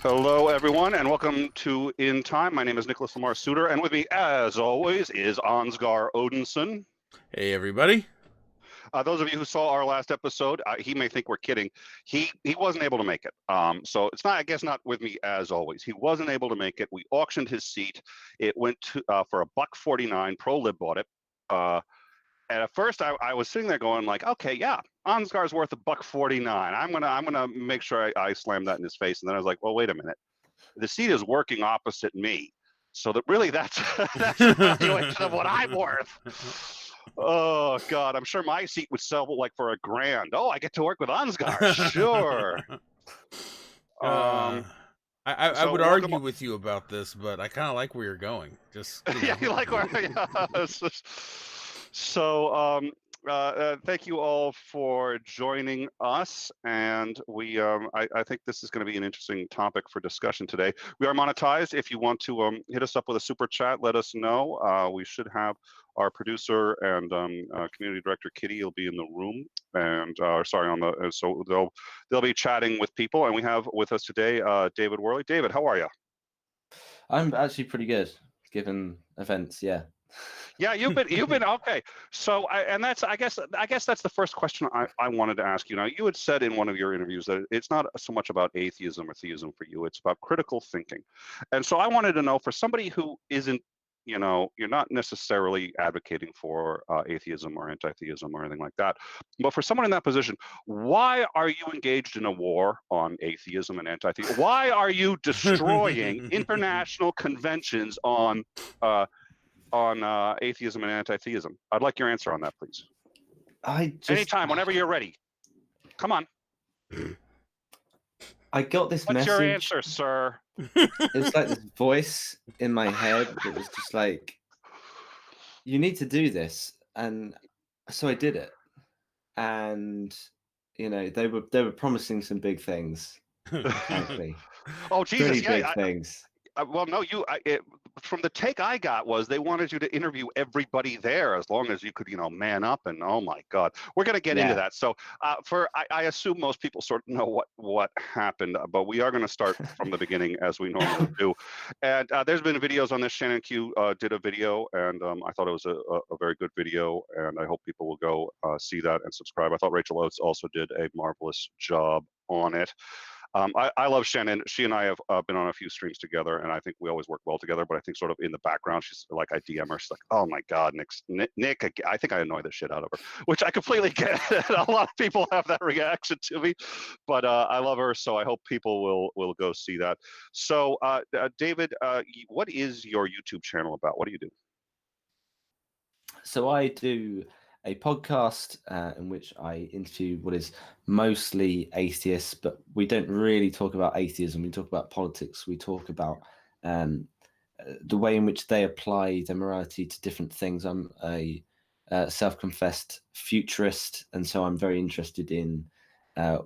Hello, everyone, and welcome to In Time. My name is Nicholas Lamar Soutter, and with me, as always, is Ansgar Odinson. Hey, everybody. Those of you who saw our last episode, he may think we're kidding. He wasn't able to make it. So it's not, I guess, not with me as always. He wasn't able to make it. We auctioned his seat. It went to, for $1.49. ProLib bought it. And at first, I was sitting there going like, okay, yeah, Ansgar's worth $1.49. I'm gonna make sure I slam that in his face. And then I was like, well, wait a minute. The seat is working opposite me, so that really that's the valuation of what I'm worth. Oh God, I'm sure my seat would sell like for $1,000. Oh, I get to work with Ansgar. Sure. I would argue with you about this, but I kind of like where you're going. Just yeah, you like where? So thank you all for joining us, and we I think this is going to be an interesting topic for discussion today. We are monetized. If you want to hit us up with a super chat, let us know. We should have our producer and community director Kitty will be in the room, and sorry, on the so they'll be chatting with people, and we have with us today David Worley. David, how are you? I'm actually pretty good given events. Yeah, Yeah, you've been okay. So, I guess that's the first question I wanted to ask you. Now, you had said in one of your interviews that it's not so much about atheism or theism for you; it's about critical thinking. And so, I wanted to know, for somebody who isn't, you're not necessarily advocating for atheism or anti-theism or anything like that, but for someone in that position, why are you engaged in a war on atheism and anti-theism? Why are you destroying international conventions on atheism and anti-theism? I'd like your answer on that, please. Anytime, whenever you're ready. Come on. I got this What's message. your answer, sir? It's like this voice in my head that was just like, you need to do this. And so I did it. And, they were promising some big things, frankly. Oh, Jesus. Pretty big things. Well, no, from the take I got was they wanted you to interview everybody there as long as you could, man up. And oh my God, we're going to get into that. So I assume most people sort of know what happened, but we are going to start from the beginning as we normally do. And there's been videos on this. Shannon Q did a video, and I thought it was a very good video, and I hope people will go see that and subscribe. I thought Rachel Oates also did a marvelous job on it. I love Shannon. She and I have been on a few streams together, and I think we always work well together. But I think sort of in the background, she's like, I DM her. She's like, oh my God, Nick, I think I annoy the shit out of her, which I completely get. A lot of people have that reaction to me, but I love her, so I hope people will go see that. So, David, what is your YouTube channel about? What do you do? So I do a podcast in which I interview what is mostly atheists, but we don't really talk about atheism. We talk about politics. We talk about the way in which they apply their morality to different things. I'm a self-confessed futurist, and so I'm very interested in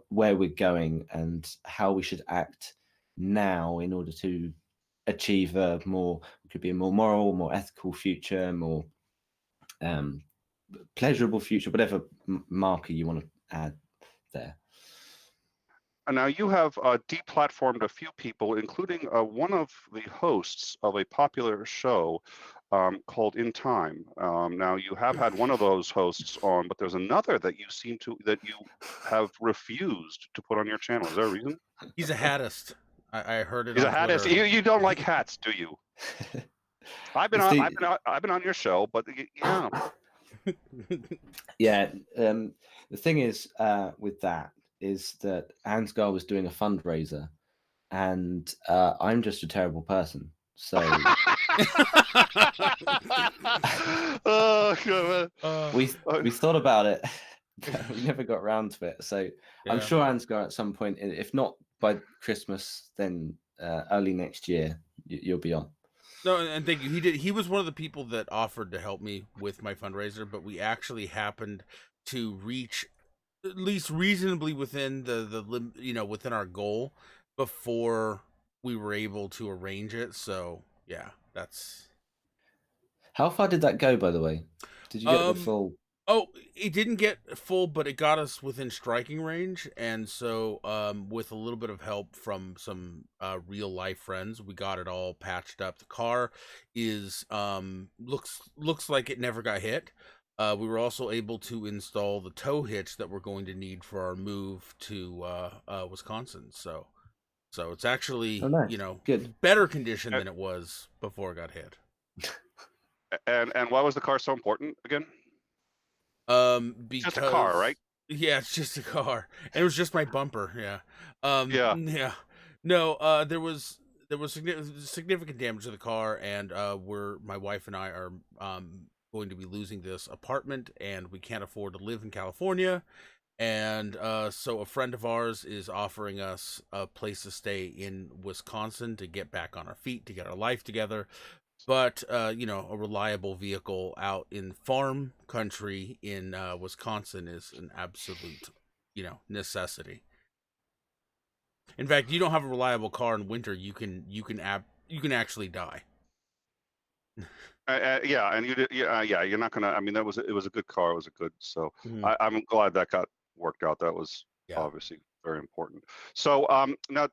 where we're going and how we should act now in order to achieve could be a more moral, more ethical future, more pleasurable future, whatever marker you want to add there. And now you have deplatformed a few people, including one of the hosts of a popular show called In Time. Now you have had one of those hosts on, but there's another that you have refused to put on your channel. Is there a reason? He's a hattist. I heard it. He's on a hattist. Twitter. You don't like hats, do you? I've been on your show, but yeah. Yeah. The thing is with that is that Ansgar was doing a fundraiser, and I'm just a terrible person. So oh, God, we thought about it, but we never got around to it. So yeah. I'm sure Ansgar at some point, if not by Christmas, then early next year, you'll be on. No, and thank you. He was one of the people that offered to help me with my fundraiser, but we actually happened to reach at least reasonably within within our goal before we were able to arrange it. So yeah, that's. How far did that go, by the way? Did you get the full? Oh, it didn't get full, but it got us within striking range, and so with a little bit of help from some real life friends, we got it all patched up. The car is looks like it never got hit. We were also able to install the tow hitch that we're going to need for our move to Wisconsin. So it's actually good, better condition than it was before it got hit. And why was the car so important again? Because just a car, right? Yeah, it's just a car. And it was just my bumper. Yeah. Yeah. No. There was significant damage to the car, and my wife and I are going to be losing this apartment, and we can't afford to live in California, and so a friend of ours is offering us a place to stay in Wisconsin to get back on our feet, to get our life together. But, a reliable vehicle out in farm country in Wisconsin is an absolute, necessity. In fact, you don't have a reliable car in winter, you can actually die. Yeah, and you did. Yeah, you're not gonna. I mean, it was a good car. It was a good. So I'm glad that got worked out. That was obviously very important. So now,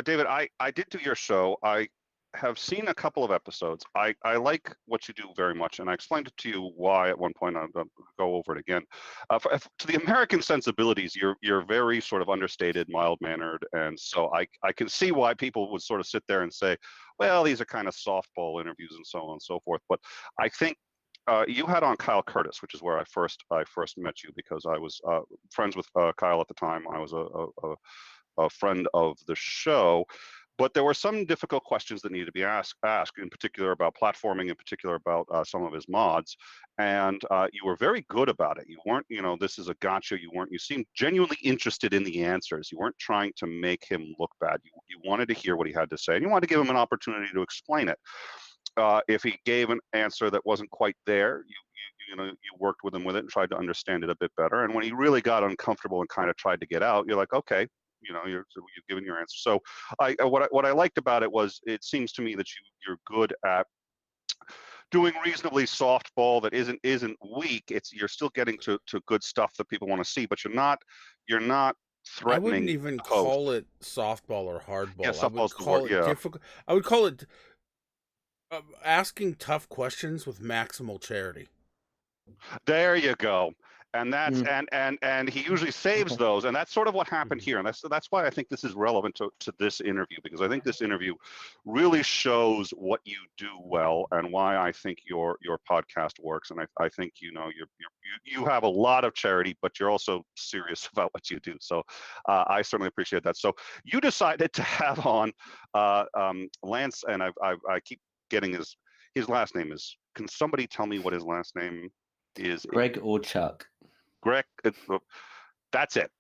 David, I did do your show. I have seen a couple of episodes. I like what you do very much, and I explained it to you why at one point. I'll go over it again. To the American sensibilities, you're very sort of understated, mild-mannered, and so I can see why people would sort of sit there and say, well, these are kind of softball interviews and so on and so forth. But I think you had on Kyle Curtis, which is where I first met you, because I was friends with Kyle at the time. I was a friend of the show. But there were some difficult questions that needed to be asked, in particular about platforming, in particular about some of his mods. And you were very good about it. You weren't, this is a gotcha. You seemed genuinely interested in the answers. You weren't trying to make him look bad. You wanted to hear what he had to say, and you wanted to give him an opportunity to explain it. If he gave an answer that wasn't quite there, you worked with him with it and tried to understand it a bit better. And when he really got uncomfortable and kind of tried to get out, you're like, okay, you've given your answer. So what I liked about it was, it seems to me that you're good at doing reasonably softball that isn't weak. You're still getting to good stuff that people want to see, but you're not threatening. I wouldn't even call it softball or hardball. Yeah, softball's the word. Yeah. Difficult. I would call it asking tough questions with maximal charity. There you go. And that's and he usually saves those, and that's sort of what happened here. And that's why I think this is relevant to this interview, because I think this interview really shows what you do well and why I think your podcast works. And I think you have a lot of charity, but you're also serious about what you do. So I certainly appreciate that. So you decided to have on Lance, and I keep getting his last name is. Can somebody tell me what his last name is? Gregorchuk. Greg, that's it.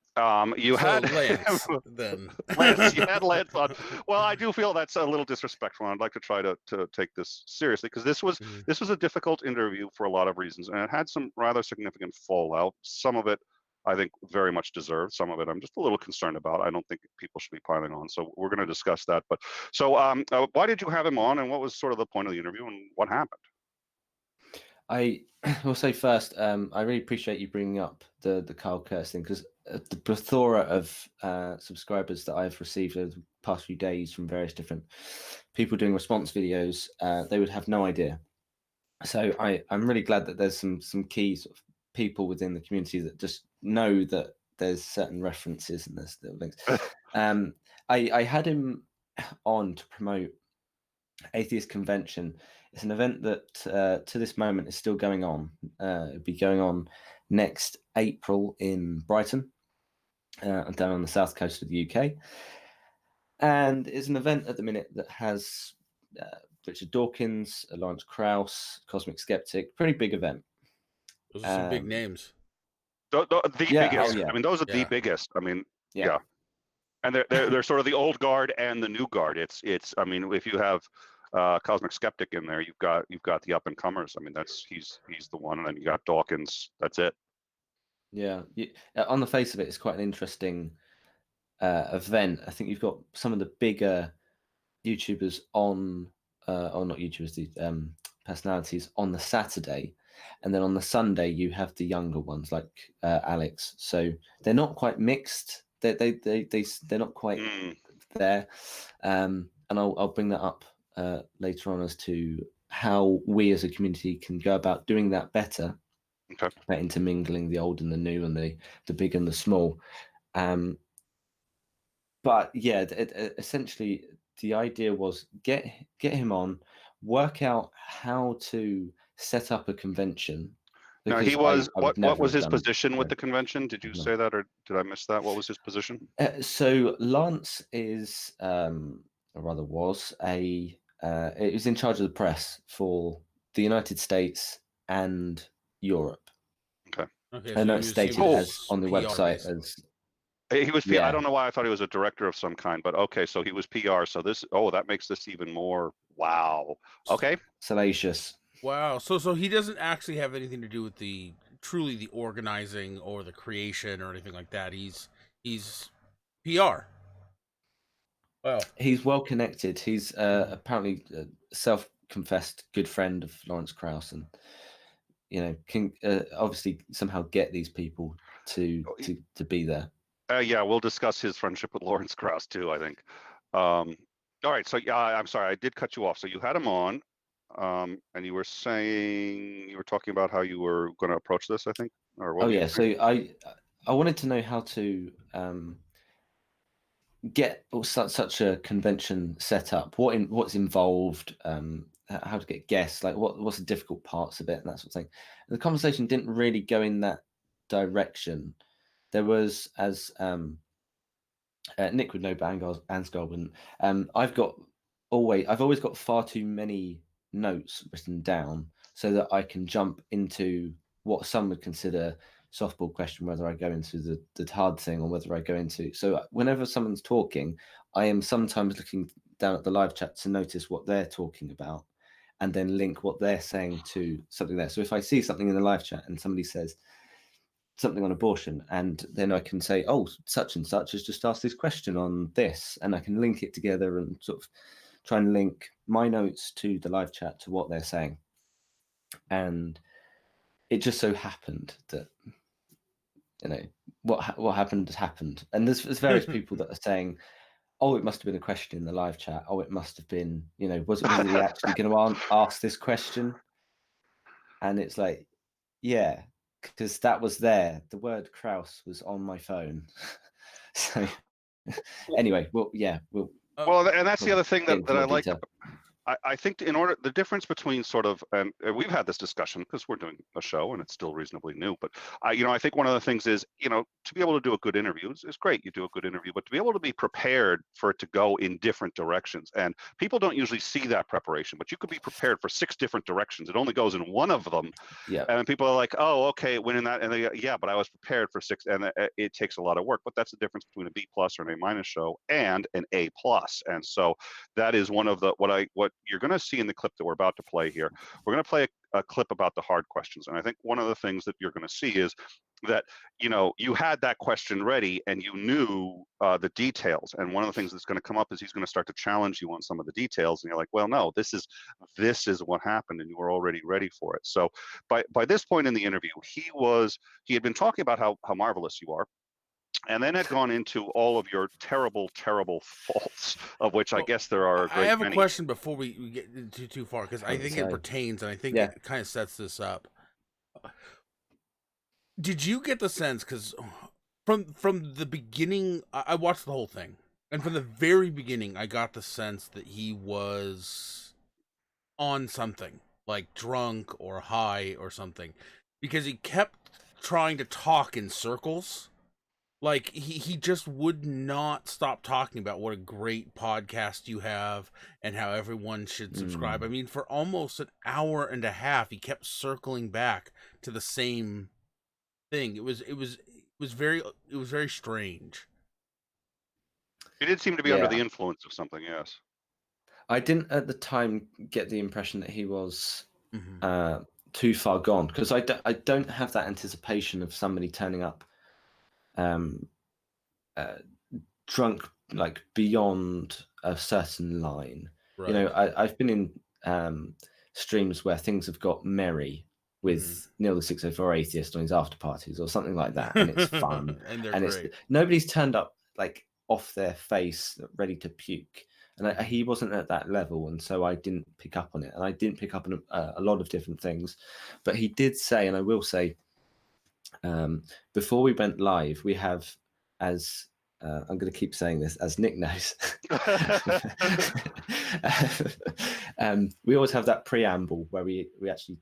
You had Lance, then. Lance, you had Lance on. Well, I do feel that's a little disrespectful. I'd like to try to take this seriously, because this was a difficult interview for a lot of reasons, and it had some rather significant fallout. Some of it, I think, very much deserved. Some of it, I'm just a little concerned about. I don't think people should be piling on. So we're going to discuss that. But so, why did you have him on, and what was sort of the point of the interview, and what happened? I will say first, I really appreciate you bringing up the Kyle Curtis thing, because the plethora of subscribers that I've received over the past few days from various different people doing response videos, they would have no idea. So I'm really glad that there's some key sort of people within the community that just know that there's certain references and there's little things. I had him on to promote Atheist Convention. It's an event that to this moment is still going on. It'll be going on next April in Brighton, down on the south coast of the UK. And it's an event at the minute that has Richard Dawkins, Lawrence Krauss, Cosmic Skeptic. Pretty big event. Those are some big names. The biggest. I mean, those are the biggest. I mean, yeah. And they're sort of the old guard and the new guard. It's. I mean, if you have Cosmic Skeptic in there, you've got the up and comers. I mean, he's the one, and then you got Dawkins. That's it. Yeah. On the face of it, it's quite an interesting event. I think you've got some of the bigger YouTubers on, or not YouTubers, the personalities on the Saturday, and then on the Sunday you have the younger ones like Alex. So they're not quite mixed. They're not quite there. And I'll bring that up later on as to how we as a community can go about doing that better. Okay. By intermingling the old and the new and the big and the small. But yeah, essentially the idea was get him on, work out how to set up a convention. Now he was what was his position with the convention? Did you say that, or did I miss that? What was his position? So Lance is, or rather was, it was in charge of the press for the United States and Europe. Okay. I know it's stated as on the PR website as he was PR. I don't know why I thought he was a director of some kind, but okay, so he was PR. So that makes this even more wow. Okay. Salacious. Wow. So he doesn't actually have anything to do with the organizing or the creation or anything like that. He's PR. Wow. He's well connected. He's apparently a self-confessed good friend of Lawrence Krauss, and can obviously somehow get these people to be there. Yeah, we'll discuss his friendship with Lawrence Krauss too, I think. All right. So I'm sorry, I did cut you off. So you had him on, and you were saying you were talking about how you were going to approach this, I think, or what? Oh were you yeah, saying? so I wanted to know how to get such a convention set up. What's involved, how to get guests, like what's the difficult parts of it, and that sort of thing. And the conversation didn't really go in that direction. There was, as Nick would know, but Ansgar wouldn't. I've always got far too many notes written down so that I can jump into what some would consider softball question, whether I go into the hard thing or whether I go into. So whenever someone's talking, I am sometimes looking down at the live chat to notice what they're talking about and then link what they're saying to something there. So if I see something in the live chat and somebody says something on abortion, and then I can say, oh, such and such has just asked this question on this, and I can link it together and sort of try and link my notes to the live chat to what they're saying. And it just so happened that, you know, what happened has happened. And there's various people that are saying, oh, it must have been a question in the live chat. Oh, it must have been, you know, was he actually going to ask this question? And it's like, yeah, because that was there. The word Kraus was on my phone. So anyway, well, yeah, we'll Well, and that's the probably other thing get that, into that I more like. detail. I think the difference between sort of, and we've had this discussion because we're doing a show and it's still reasonably new, but I think one of the things is, to be able to do a good interview is great. You do a good interview, but to be able to be prepared for it to go in different directions. And people don't usually see that preparation, but you could be prepared for 6 different directions. It only goes in one of them. Yeah. And people are like, oh, okay, it went in that. And they go, yeah, but I was prepared for 6. And it takes a lot of work. But that's the difference between a B+ or an A- show and an A+. And so that is one of the what you're going to see in the clip that we're about to play here. We're going to play a clip about the hard questions, and I think one of the things that you're going to see is that you had that question ready and you knew the details, and one of the things that's going to come up is he's going to start to challenge you on some of the details, and you're like, well, no, this is what happened, and you were already ready for it. So by this point in the interview, he had been talking about how marvelous you are, and then had gone into all of your terrible, terrible faults, of which I guess there are a I great have a many. question before we get too far, because I think it pertains, and I think it kind of sets this up. Did you get the sense, because from the beginning, I watched the whole thing, and from the very beginning, I got the sense that he was on something, like drunk or high or something, because he kept trying to talk in circles. Like, he just would not stop talking about what a great podcast you have and how everyone should subscribe. I mean, for almost an hour and a half, he kept circling back to the same thing. It was very strange. He did seem to be under the influence of something, yes. I didn't at the time get the impression that he was too far gone, because I don't have that anticipation of somebody turning up drunk, like beyond a certain line. Right. I've been in streams where things have got merry with Neil the 604 Atheist on his after parties or something like that, and it's fun. And they're and great. Nobody's turned up like off their face, ready to puke. And he wasn't at that level, and so I didn't pick up on it. And I didn't pick up on a lot of different things. But he did say, and I will say, before we went live, we have, as I'm going to keep saying this, as Nick knows, we always have that preamble where we actually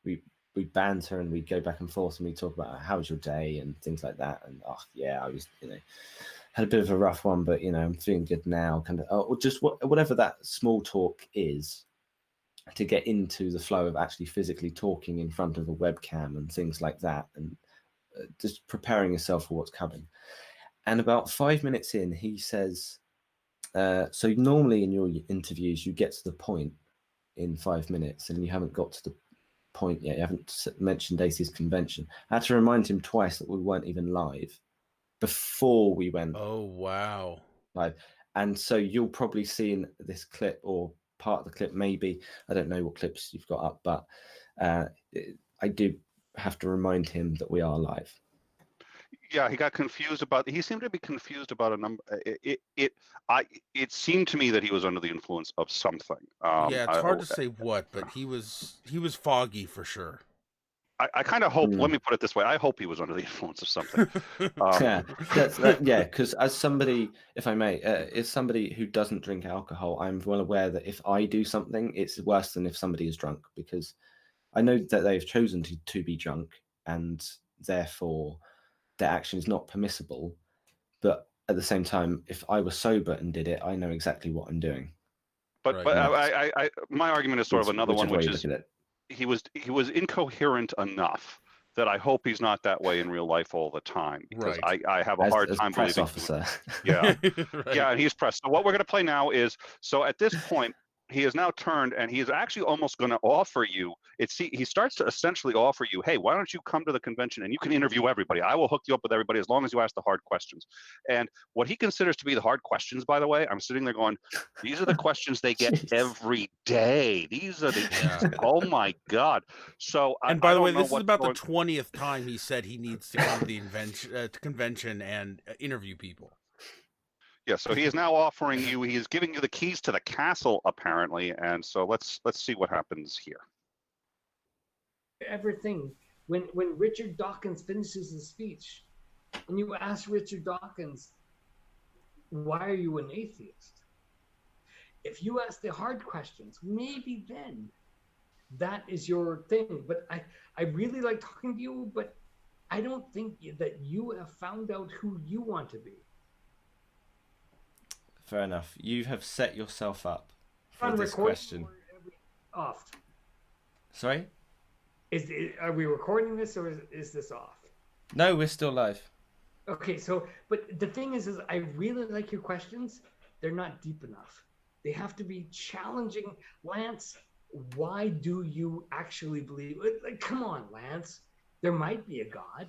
we banter and we go back and forth and we talk about how was your day and things like that. And I was, had a bit of a rough one, but I'm feeling good now. Kind of, or just whatever that small talk is, to get into the flow of actually physically talking in front of a webcam and things like that, and just preparing yourself for what's coming. And about 5 minutes in, he says, so normally in your interviews, you get to the point in 5 minutes, and you haven't got to the point yet. You haven't mentioned Atheist Convention. I had to remind him twice that we weren't even live before we went. Oh, wow. Live. And so you'll probably see in this clip, or part of the clip, maybe, I don't know what clips you've got up, but I do have to remind him that we are live. Yeah, he got confused about. He seemed to be confused about a number. It seemed to me that he was under the influence of something. Yeah, it's hard to say what, but he was foggy for sure. I kind of hope. Let me put it this way: I hope he was under the influence of something. Yeah, because as somebody, if I may, as somebody who doesn't drink alcohol, I'm well aware that if I do something, it's worse than if somebody is drunk, because I know that they've chosen to be drunk, and therefore their action is not permissible. But at the same time, if I was sober and did it, I know exactly what I'm doing. But my argument is sort of another one, which is he was incoherent enough that I hope he's not that way in real life all the time, because I have a hard time believing. Officer. Yeah, yeah, and he's pressed. So what we're going to play now is, so at this point, he has now turned, and he is actually almost going to offer you. He starts to essentially offer you, hey, why don't you come to the convention and you can interview everybody? I will hook you up with everybody as long as you ask the hard questions. And what he considers to be the hard questions, by the way, I'm sitting there going, these are the questions they get every day. These are the oh my God. So and by the way, this is about the 20th time he said he needs to come to the convention and interview people. Yeah, so he is now offering you. He is giving you the keys to the castle, apparently, and so let's see what happens here. Everything when Richard Dawkins finishes his speech, and you ask Richard Dawkins, "Why are you an atheist?" If you ask the hard questions, maybe then that is your thing. But I really like talking to you, but I don't think that you have found out who you want to be. Fair enough. You have set yourself up for this question. Off. Sorry? Are we recording this, or is this off? No, we're still live. Okay, so, but the thing is I really like your questions. They're not deep enough. They have to be challenging. Lance, why do you actually believe? Like, come on, Lance. There might be a God.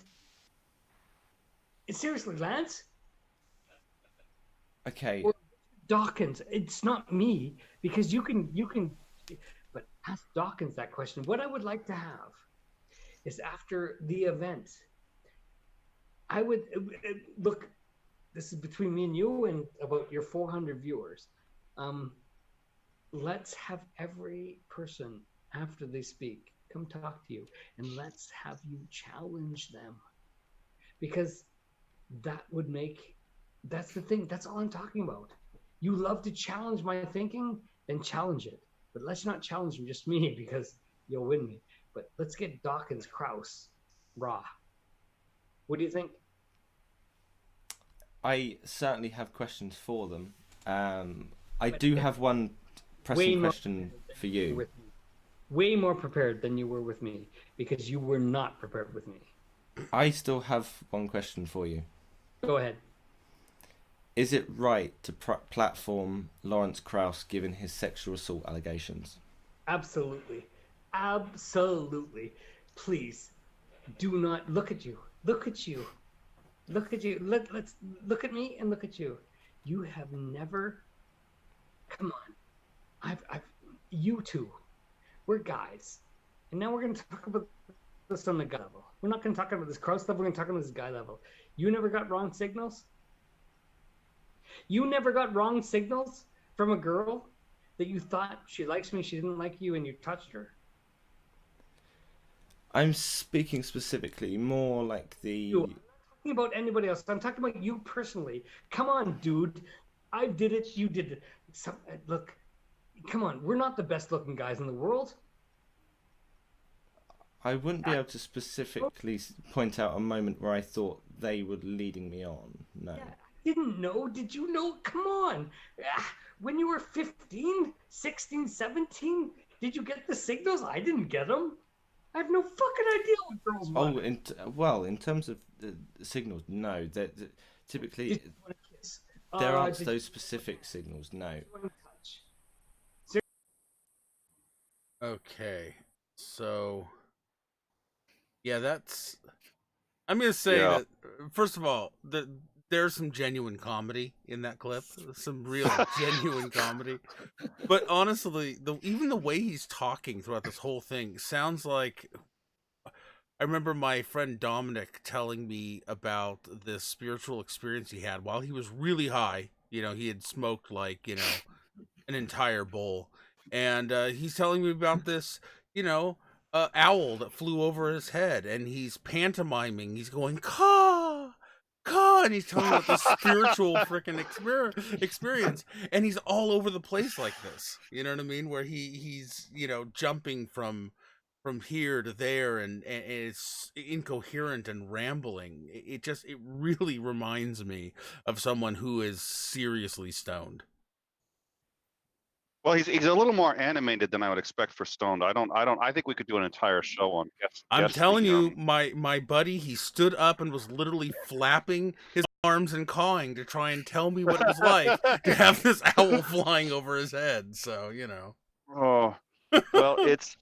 Seriously, Lance? Okay. Or Dawkins, it's not me, because you can, but ask Dawkins that question. What I would like to have is, after the event, I would look, this is between me and you and about your 400 viewers. Let's have every person after they speak come talk to you, and let's have you challenge them, because that would make, that's the thing. That's all I'm talking about. You love to challenge my thinking, then challenge it. But let's not challenge just me, because you'll win me. But let's get Dawkins, Krause, raw. What do you think? I certainly have questions for them. I do have one pressing question for you. Way more prepared than you were with me, because you were not prepared with me. I still have one question for you. Go ahead. Is it right to platform Lawrence Krauss given his sexual assault allegations? Absolutely. Absolutely. Please do not look at you. Look at you. Look at you. Let's look at me and look at you. You have never, come on. You two, we're guys. And now we're going to talk about this on the guy level. We're not going to talk about this Krauss level. We're going to talk about this guy level. You never got wrong signals? You never got wrong signals from a girl that you thought she likes me, she didn't like you, and you touched her? I'm speaking specifically more like the... I'm not talking about anybody else. I'm talking about you personally. Come on, dude. I did it. You did it. Look, come on. We're not the best looking guys in the world. I wouldn't be able to specifically point out a moment where I thought they were leading me on. No. Yeah. Didn't know. Did you know? Come on. When you were 15, 16, 17, did you get the signals? I didn't get them. I have no fucking idea what girls want. In terms of the signals, no. Typically, Did you want to kiss? there aren't those specific signals, no. Okay, so yeah, that's. I'm gonna say that first of all, there's some genuine comedy in that clip, some real genuine comedy. But honestly, even the way he's talking throughout this whole thing sounds like I remember my friend Dominic telling me about this spiritual experience he had while he was really high. You know, he had smoked like, an entire bowl. And he's telling me about this, owl that flew over his head, and he's pantomiming. He's going, caw, caw, and he's telling me about this spiritual freaking experience. And he's all over the place like this. You know what I mean? Where he's jumping from here to there, and it's incoherent and rambling. It really reminds me of someone who is seriously stoned. Well, he's a little more animated than I would expect for stoned. I think we could do an entire show on I'm telling you, my buddy, he stood up and was literally flapping his arms and cawing to try and tell me what it was like to have this owl flying over his head. So, Oh, well, it's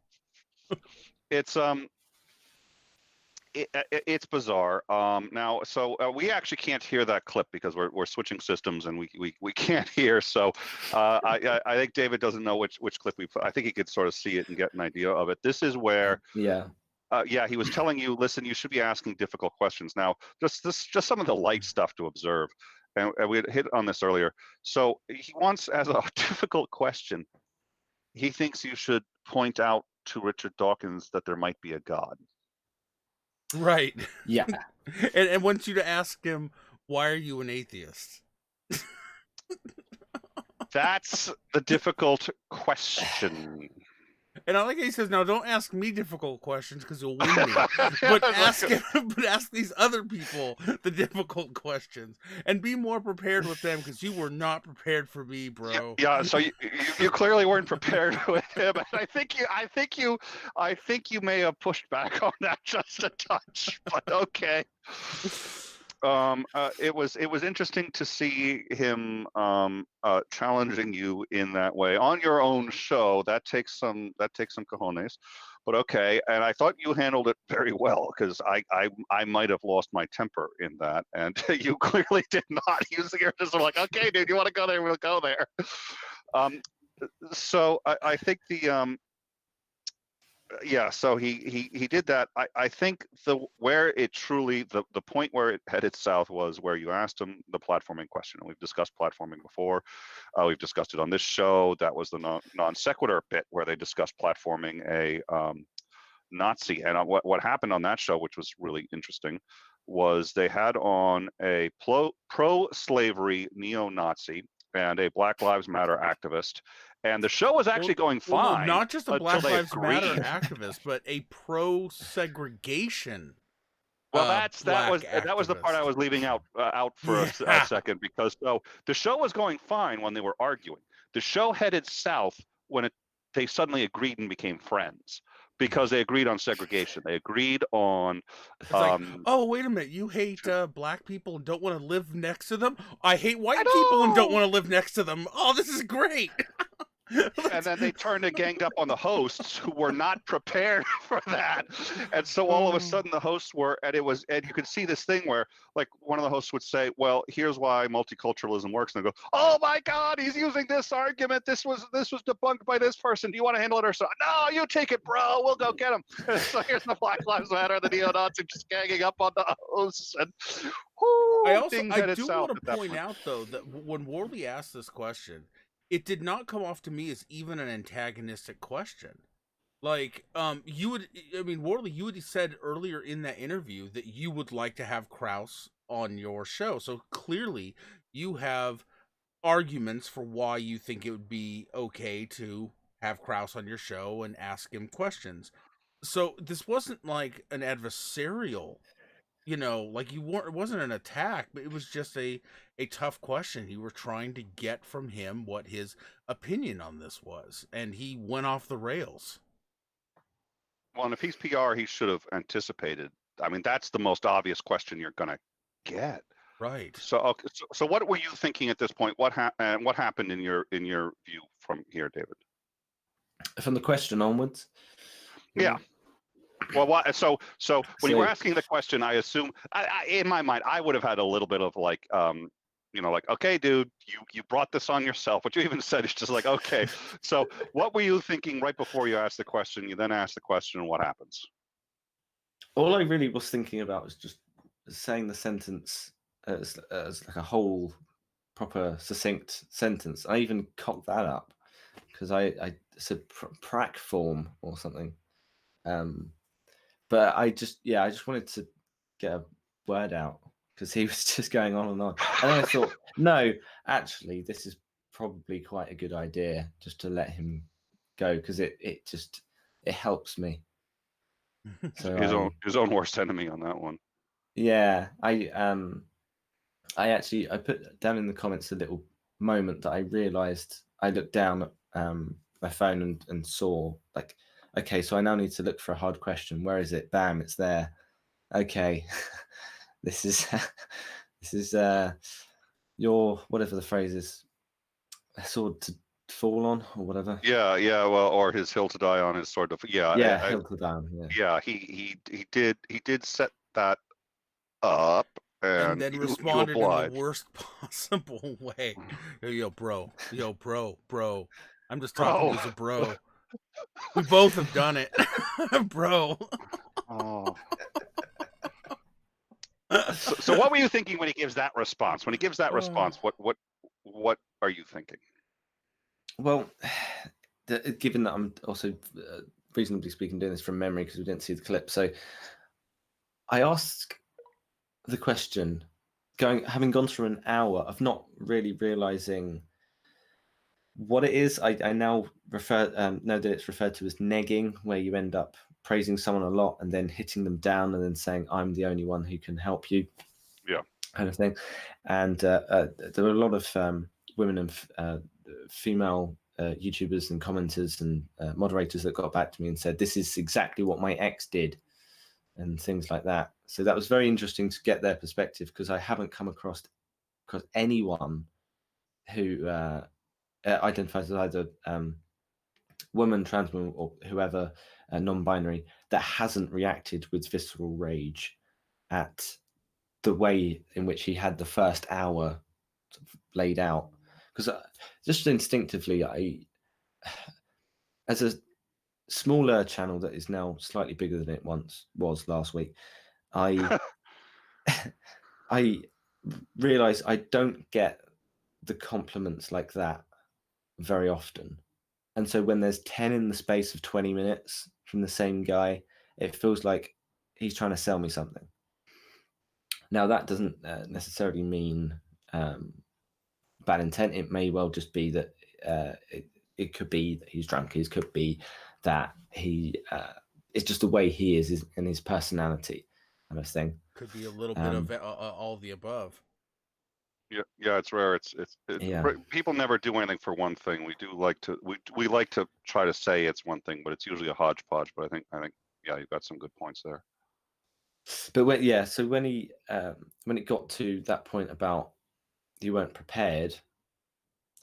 bizarre. Now, so we actually can't hear that clip because we're switching systems and we can't hear. So I think David doesn't know which clip we put. I think he could sort of see it and get an idea of it. This is where he was telling you, listen, you should be asking difficult questions. Now, just some of the light stuff to observe, and we had hit on this earlier. So he wants, as a difficult question, he thinks you should point out to Richard Dawkins that there might be a God. Right. Yeah. and wants you to ask him, why are you an atheist? That's the difficult question. And I like how he says, now don't ask me difficult questions because you'll win me. But ask these other people the difficult questions and be more prepared with them because you were not prepared for me, bro. Yeah, so you clearly weren't prepared with him. And I think you may have pushed back on that just a touch, but okay. It was interesting to see him challenging you in that way on your own show. That takes some cojones, but okay. And I thought you handled it very well because I might have lost my temper in that, and you clearly did not. You're just like, okay, dude, you want to go there? We'll go there. So I think so he did that. I think the point where it headed south was where you asked him the platforming question. And we've discussed platforming before. We've discussed it on this show. That was the non sequitur bit where they discussed platforming a Nazi. And what happened on that show, which was really interesting, was they had on a pro-slavery neo-Nazi and a Black Lives Matter activist. And the show was actually going fine. Not just a Black Lives Matter activist, but a pro-segregation. Well, that was the part I was leaving out for a second, because the show was going fine when they were arguing. The show headed south when they suddenly agreed and became friends because they agreed on segregation. They agreed on. Oh, wait a minute! You hate black people and don't want to live next to them. I hate white people and don't want to live next to them. Oh, this is great. And then they turned and ganged up on the hosts who were not prepared for that. And so all of a sudden the hosts were, and you could see this thing where like one of the hosts would say, well, here's why multiculturalism works. And they go, oh my God, he's using this argument. This was debunked by this person. Do you want to handle it or so? No, you take it, bro. We'll go get him. So here's the Black Lives Matter, the neo-Nazis just ganging up on the hosts. And I do want to point out though that when Worley asked this question, it did not come off to me as even an antagonistic question. Like, Worley, you had said earlier in that interview that you would like to have Krause on your show. So clearly you have arguments for why you think it would be okay to have Krause on your show and ask him questions. So this wasn't like an adversarial, like it wasn't an attack, but it was just a tough question. You were trying to get from him what his opinion on this was, and he went off the rails. Well, and if he's PR, he should have anticipated. I mean, that's the most obvious question you're going to get. Right. So what were you thinking at this point? What happened in your view from here, David? From the question onwards? Yeah. Well, so when you were asking the question, I assume, in my mind, I would have had a little bit of like, okay, dude, you brought this on yourself. What you even said is just like, okay. So what were you thinking right before you asked the question? You then asked the question, and what happens? all I really was thinking about was just saying the sentence as like a whole, proper, succinct sentence. I even cocked that up because I said prac form or something. But I just wanted to get a word out because he was just going on and on. And then I thought, no, actually, this is probably quite a good idea just to let him go because it helps me. So his own worst enemy on that one. Yeah, I put down in the comments a little moment that I realized. I looked down at my phone and saw, like, okay, so I now need to look for a hard question. Where is it? Bam, it's there. Okay, this is your, whatever the phrase is, a sword to fall on or whatever. Yeah, well, or his hill to die on is sort of, yeah. Hill to die on. Yeah, he did set that up. And then responded in the worst possible way. Yo, bro. I'm just talking as a bro. We both have done it, bro. Oh. So what were you thinking when he gives that response? When he gives that response, what are you thinking? Well, given that I'm also reasonably speaking doing this from memory because we didn't see the clip, so I asked the question, having gone through an hour of not really realizing what it is. I now know that it's referred to as negging, where you end up praising someone a lot and then hitting them down and then saying, I'm the only one who can help you. Yeah. Kind of thing. And there were a lot of women and female YouTubers and commenters and moderators that got back to me and said, this is exactly what my ex did and things like that. So that was very interesting to get their perspective because I haven't come across anyone who identifies as either woman, trans woman, or whoever, non-binary, that hasn't reacted with visceral rage at the way in which he had the first hour sort of laid out. Because just instinctively, as a smaller channel that is now slightly bigger than it once was last week, I realize I don't get the compliments like that very often. And so when there's 10 in the space of 20 minutes from the same guy, it feels like he's trying to sell me something. Now, that doesn't necessarily mean bad intent. It may well just be that it could be that he's drunk. It could be that it's just the way he is and his personality kind of thing. Could be a little bit of all of the above. Yeah, it's rare. It's people never do anything for one thing. We do like to we like to try to say it's one thing, but it's usually a hodgepodge. But I think yeah, you've got some good points there. But when it got to that point about you weren't prepared,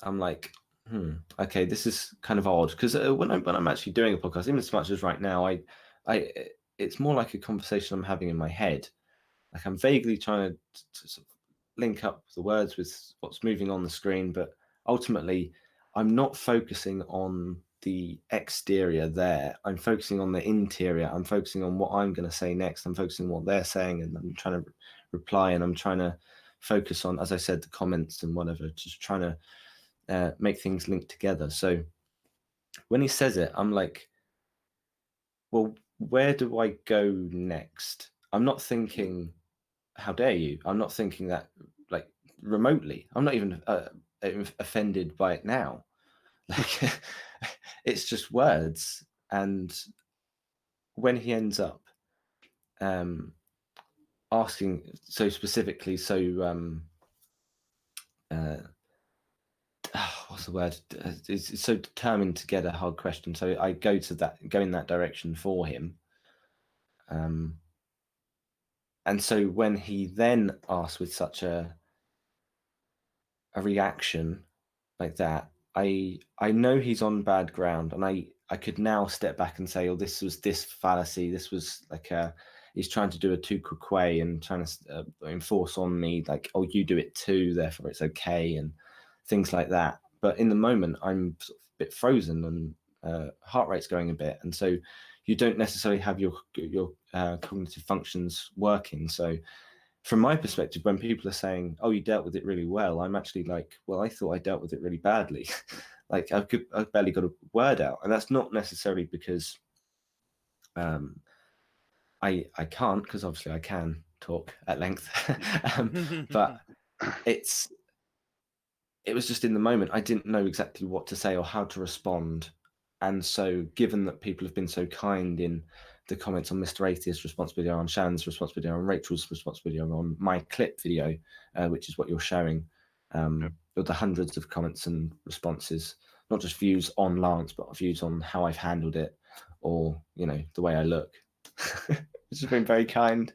I'm like, okay, this is kind of odd because when I'm actually doing a podcast, even as much as right now, it's more like a conversation I'm having in my head. Like I'm vaguely trying to sort of link up the words with what's moving on the screen, but ultimately I'm not focusing on the exterior there. I'm focusing on the interior. I'm focusing on what I'm going to say next. I'm focusing on what they're saying, and I'm trying to reply, and I'm trying to focus on, as I said, the comments and whatever, just trying to make things link together. So when he says it, I'm like, well, where do I go next? I'm not thinking, how dare you? I'm not thinking that like remotely. I'm not even offended by it now. Like it's just words. And when he ends up asking so specifically, what's the word? It's so determined to get a hard question. So I go in that direction for him. And so when he then asks with such a reaction like that, I know he's on bad ground, and I could now step back and say, oh, this was this fallacy. This was like he's trying to do a tu quoque and trying to enforce on me like, oh, you do it too, therefore it's okay, and things like that. But in the moment, I'm sort of a bit frozen and heart rate's going a bit. And so you don't necessarily have your cognitive functions working. So from my perspective, when people are saying, "Oh, you dealt with it really well," I'm actually like, "Well, I thought I dealt with it really badly." Like I barely got a word out, and that's not necessarily because I can't, because obviously I can talk at length, but it was just in the moment. I didn't know exactly what to say or how to respond. And so given that people have been so kind in the comments on Mr. Atheist's response video, on Shannon's response video, on Rachel's response video, on my clip video, which is what you're showing, with the hundreds of comments and responses, not just views on Lance, but views on how I've handled it, or, you know, the way I look. Which has been very kind.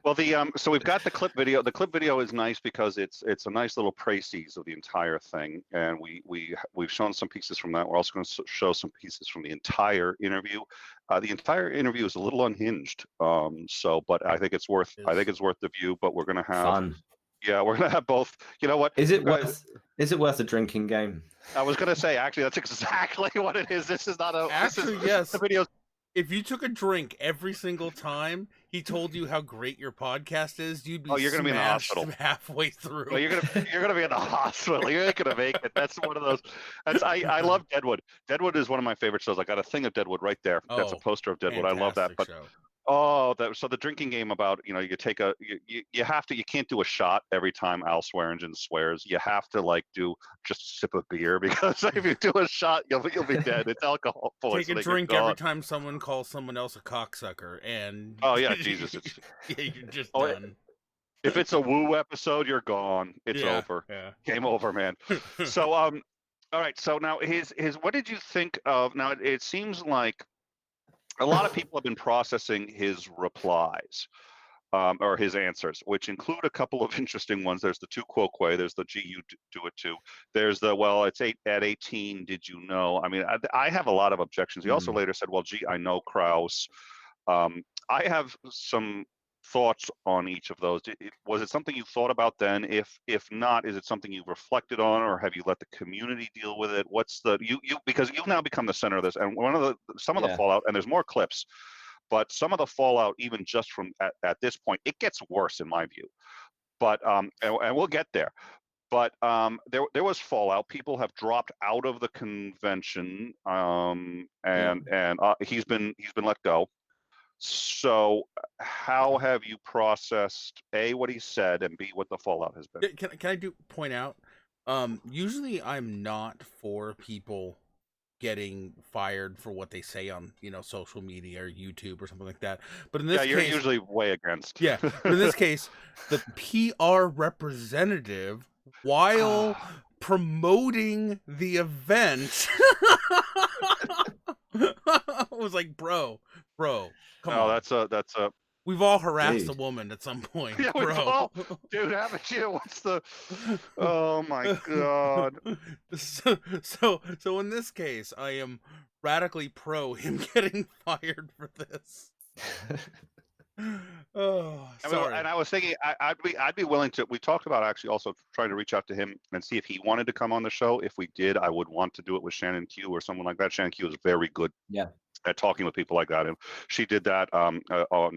Well, so we've got the clip video. The clip video is nice because it's a nice little précis of the entire thing, and we've shown some pieces from that. We're also going to show some pieces from the entire interview. The entire interview is a little unhinged, but I think it's worth the view. But we're going to have fun. Yeah, we're going to have both. You know what? Is it worth a drinking game? I was going to say, actually, that's exactly what it is. This is not a. Actually, yes. The video. If you took a drink every single time he told you how great your podcast is, you'd be you're going to be in the hospital halfway through. Well, you're gonna be in the hospital. You ain't gonna make it. That's one of those. I love Deadwood. Deadwood is one of my favorite shows. I got a thing of Deadwood right there. That's a poster of Deadwood. I love that. But show. So the drinking game about, you know, you take you can't do a shot every time Al Swearingen swears. You have to like do just a sip of beer, because if you do a shot, you'll be dead. It's alcohol poisoning. Take a drink every time someone calls someone else a cocksucker, and oh yeah, Jesus, it's you're just done. If it's a woo episode, you're gone. It's over. Yeah. Game over, man. So all right. So now his what did you think of? Now it seems like a lot of people have been processing his replies, or his answers, which include a couple of interesting ones. There's the 2 quoque, there's the "Gee, you do it too." There's the, "Well, it's 8 at 18. Did you know?" I mean, I have a lot of objections. He also later said, "Well, gee, I know Krause." I have some thoughts on each of those. Was it something you thought about then? If not, is it something you've reflected on, or have you let the community deal with it? What's the because you've now become the center of this, and some of the fallout, and there's more clips, but some of the fallout, even just from at this point, it gets worse in my view. But and we'll get there. But there was fallout. People have dropped out of the convention, and he's been let go. So how have you processed A, what he said, and B, what the fallout has been? Can I point out? Usually I'm not for people getting fired for what they say on, you know, social media or YouTube or something like that. But in this case, you're usually way against. Yeah, but in this case, the PR representative, while promoting the event, was like, bro, come on. That's a. We've all harassed a woman at some point, yeah, bro. Dude, haven't you? What's the? Oh my god. So in this case, I am radically pro him getting fired for this. Oh, sorry. And I was thinking, I'd be willing to. We talked about actually also trying to reach out to him and see if he wanted to come on the show. If we did, I would want to do it with Shannon Q or someone like that. Shannon Q is very good. Yeah. At talking with people like that, and she did that on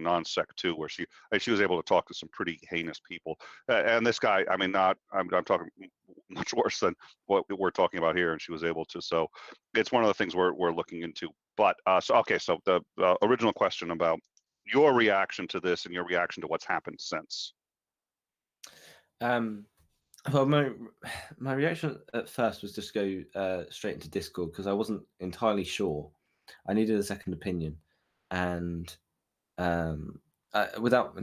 non-sec too, where she was able to talk to some pretty heinous people. And this guy, I mean, I'm talking much worse than what we're talking about here, and she was able to. So it's one of the things we're looking into. But so the original question about your reaction to this and your reaction to what's happened since. Well, my reaction at first was just go straight into Discord, because I wasn't entirely sure. I needed a second opinion, and without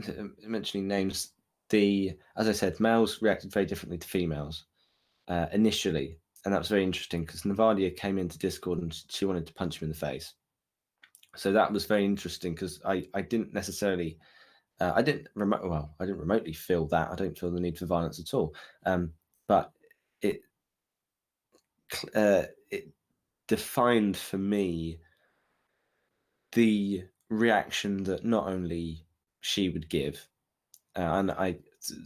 mentioning names, as I said, males reacted very differently to females initially, and that was very interesting because Navadia came into Discord and she wanted to punch him in the face. So that was very interesting because I didn't necessarily, I didn't remotely feel that. I don't feel the need for violence at all, but it defined for me the reaction that not only she would give, and I,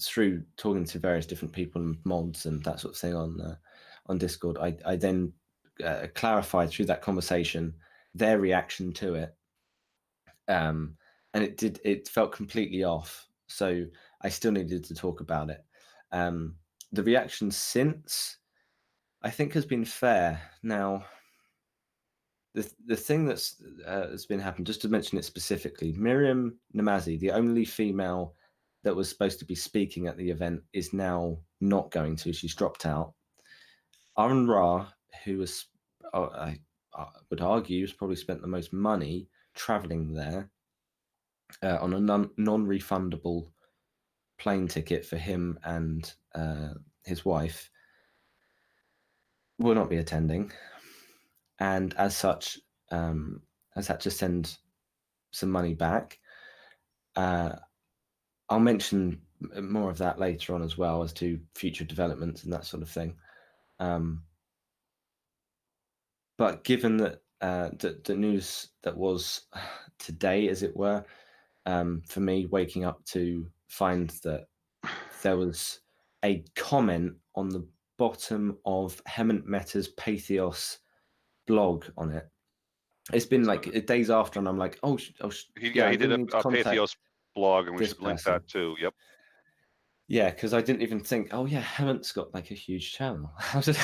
through talking to various different people and mods and that sort of thing on Discord, I then clarified through that conversation their reaction to it. And it felt completely off. So I still needed to talk about it. The reaction since, I think, has been fair. Now, the thing that's has been happening, just to mention it specifically, Miriam Namazi, the only female that was supposed to be speaking at the event, is now not going to. She's dropped out. Aaron Ra, who was, I would argue, has probably spent the most money traveling there on a non-refundable plane ticket for him and his wife, will not be attending, and as such has had to send some money back. I'll mention more of that later on as well, as to future developments and that sort of thing. But given that the news that was today, as it were, for me, waking up to find that there was a comment on the bottom of Hemant Mehta's Pathos blog on it. It's been like days after, and I'm like, he did a Pathos blog, and we should link that too. Yep. Yeah, because I didn't even think, oh yeah, Hemant's got like a huge channel. How did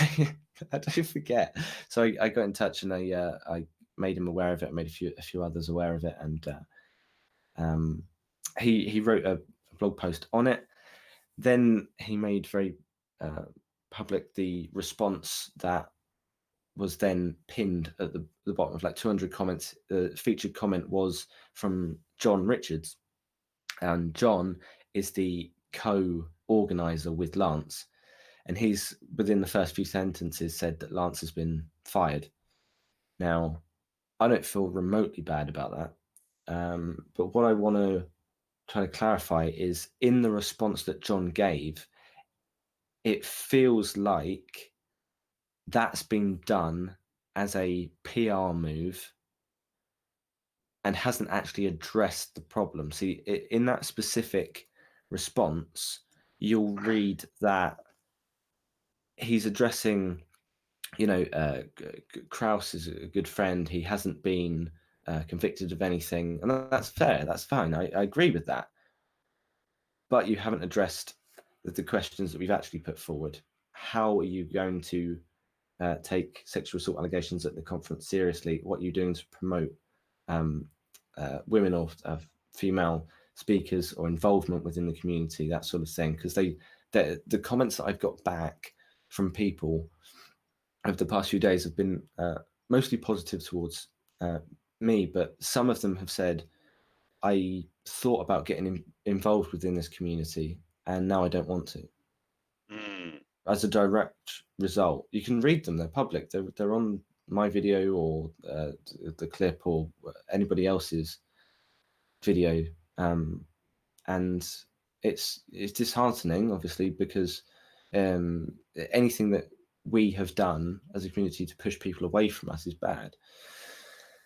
I forget? So I got in touch, and I made him aware of it. I made a few others aware of it, and he wrote a blog post on it. Then he made very public the response that was then pinned at the bottom of like 200 comments. The featured comment was from John Richards, and John is the co-organizer with Lance, and he's, within the first few sentences, said that Lance has been fired. Now, I don't feel remotely bad about that, but what I want to try to clarify is, in the response that John gave, it feels like that's been done as a PR move and hasn't actually addressed the problem. See, in that specific response, you'll read that he's addressing, Kraus is a good friend. He hasn't been convicted of anything, and that's fair. That's fine. I agree with that. But you haven't addressed the questions that we've actually put forward. How are you going to take sexual assault allegations at the conference seriously? What are you doing to promote women or female speakers or involvement within the community, that sort of thing? Because the comments that I've got back from people over the past few days have been mostly positive towards me, but some of them have said, I thought about getting involved within this community, and now I don't want to. As a direct result, you can read them; they're public. They're on my video or the clip or anybody else's video, and it's disheartening, obviously, because anything that we have done as a community to push people away from us is bad.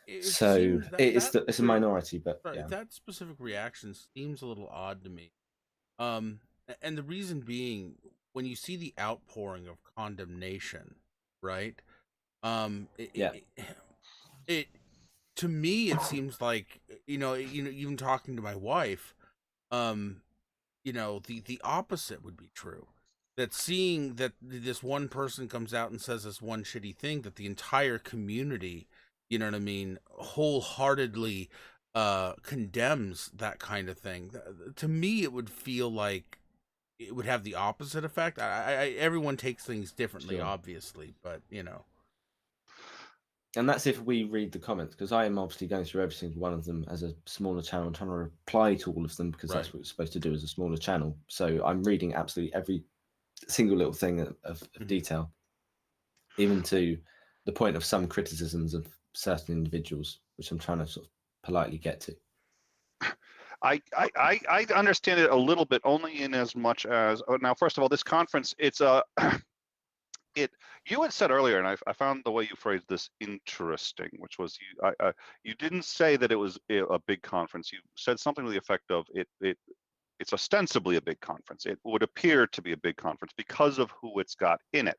It's a minority, but sorry, yeah. That specific reaction seems a little odd to me. And the reason being, when you see the outpouring of condemnation, right? It to me, it seems like, even talking to my wife, the opposite would be true. That seeing that this one person comes out and says this one shitty thing, that the entire community, wholeheartedly condemns that kind of thing. To me, it would feel like it would have the opposite effect. Everyone takes things differently, Sure. obviously, but And that's if we read the comments, because I am obviously going through every single one of them as a smaller channel and trying to reply to all of them, because that's what it's supposed to do as a smaller channel. So I'm reading absolutely every single little thing of detail, even to the point of some criticisms of certain individuals, which I'm trying to sort of politely get to. I understand it a little bit, only in as much as, now, first of all, this conference, it's a you had said earlier, and I found the way you phrased this interesting, which was you didn't say that it was a big conference. You said something to the effect of it's ostensibly a big conference. It would appear to be a big conference because of who it's got in it.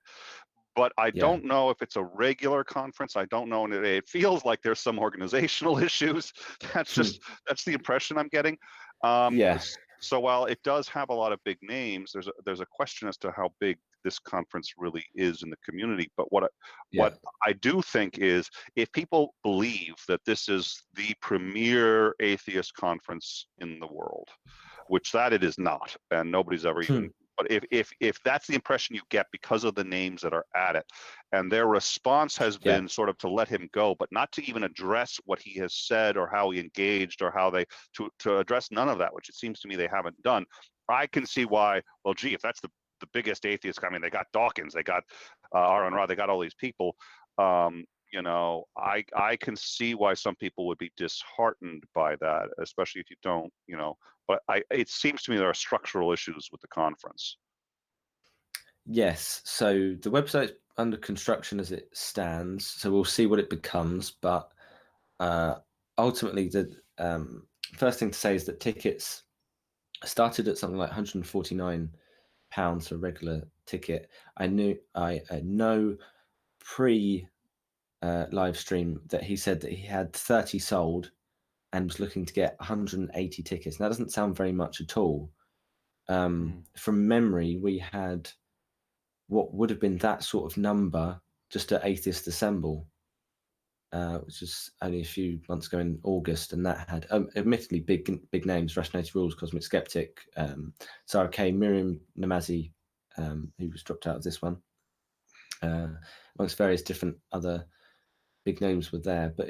but I Yeah. don't know if it's a regular conference. I don't know, and it feels like there's some organizational issues. That's the impression I'm getting. Yeah. So while it does have a lot of big names, there's a question as to how big this conference really is in the community. But what I do think is, if people believe that this is the premier atheist conference in the world, which that it is not, and nobody's ever even. But if that's the impression you get because of the names that are at it, and their response has been sort of to let him go, but not to even address what he has said or how he engaged or how they to address none of that, which it seems to me they haven't done. I can see why. Well, gee, if that's the biggest atheist, I mean, they got Dawkins, they got Aaron Ra, they got all these people. You know, I can see why some people would be disheartened by that, especially if you don't, you know. But it seems to me there are structural issues with the conference. Yes. So the website's under construction as it stands. So we'll see what it becomes. But ultimately, the first thing to say is that tickets started at something like £149 for a regular ticket. I know pre live stream that he said that he had 30 sold and was looking to get 180 tickets. Now, that doesn't sound very much at all. From memory, we had what would have been that sort of number just at Atheist Assemble, which was only a few months ago in August, and that had admittedly big names: Rationality Rules, Cosmic Skeptic, Sarah Kay, Miriam Namazi, who was dropped out of this one, amongst various different other big names were there. But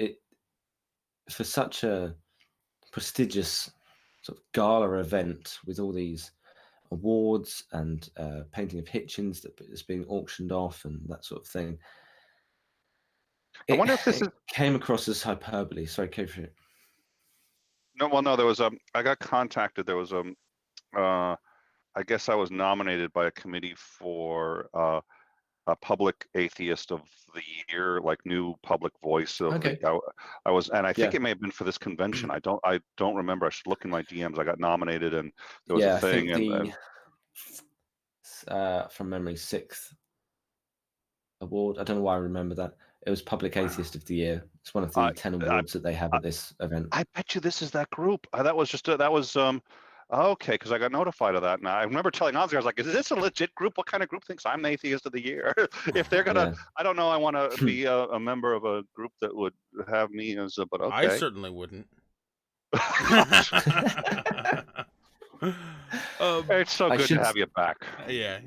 for such a prestigious sort of gala event with all these awards and painting of Hitchens that is being auctioned off and that sort of thing, I wonder if this came across as hyperbole. Sorry, go for it. No, well, no, there was I got contacted. There was I guess I was nominated by a committee for a public atheist of the year, like new public voice of I was, and I think it may have been for this convention. I don't remember. I should look in my DMs. I got nominated, and there was a thing. I think from memory, 6th award. I don't know why I remember that. It was Public Atheist of the Year. It's one of the 10 awards that they have at this event. I bet you this is that group. That was just that was okay, because I got notified of that. And I remember telling Ansgar, I was like, is this a legit group? What kind of group thinks I'm the atheist of the year? If they're gonna, I don't know, I want to be a member of a group that would have me as a, but okay. I certainly wouldn't. It's so good to have you back. Yeah.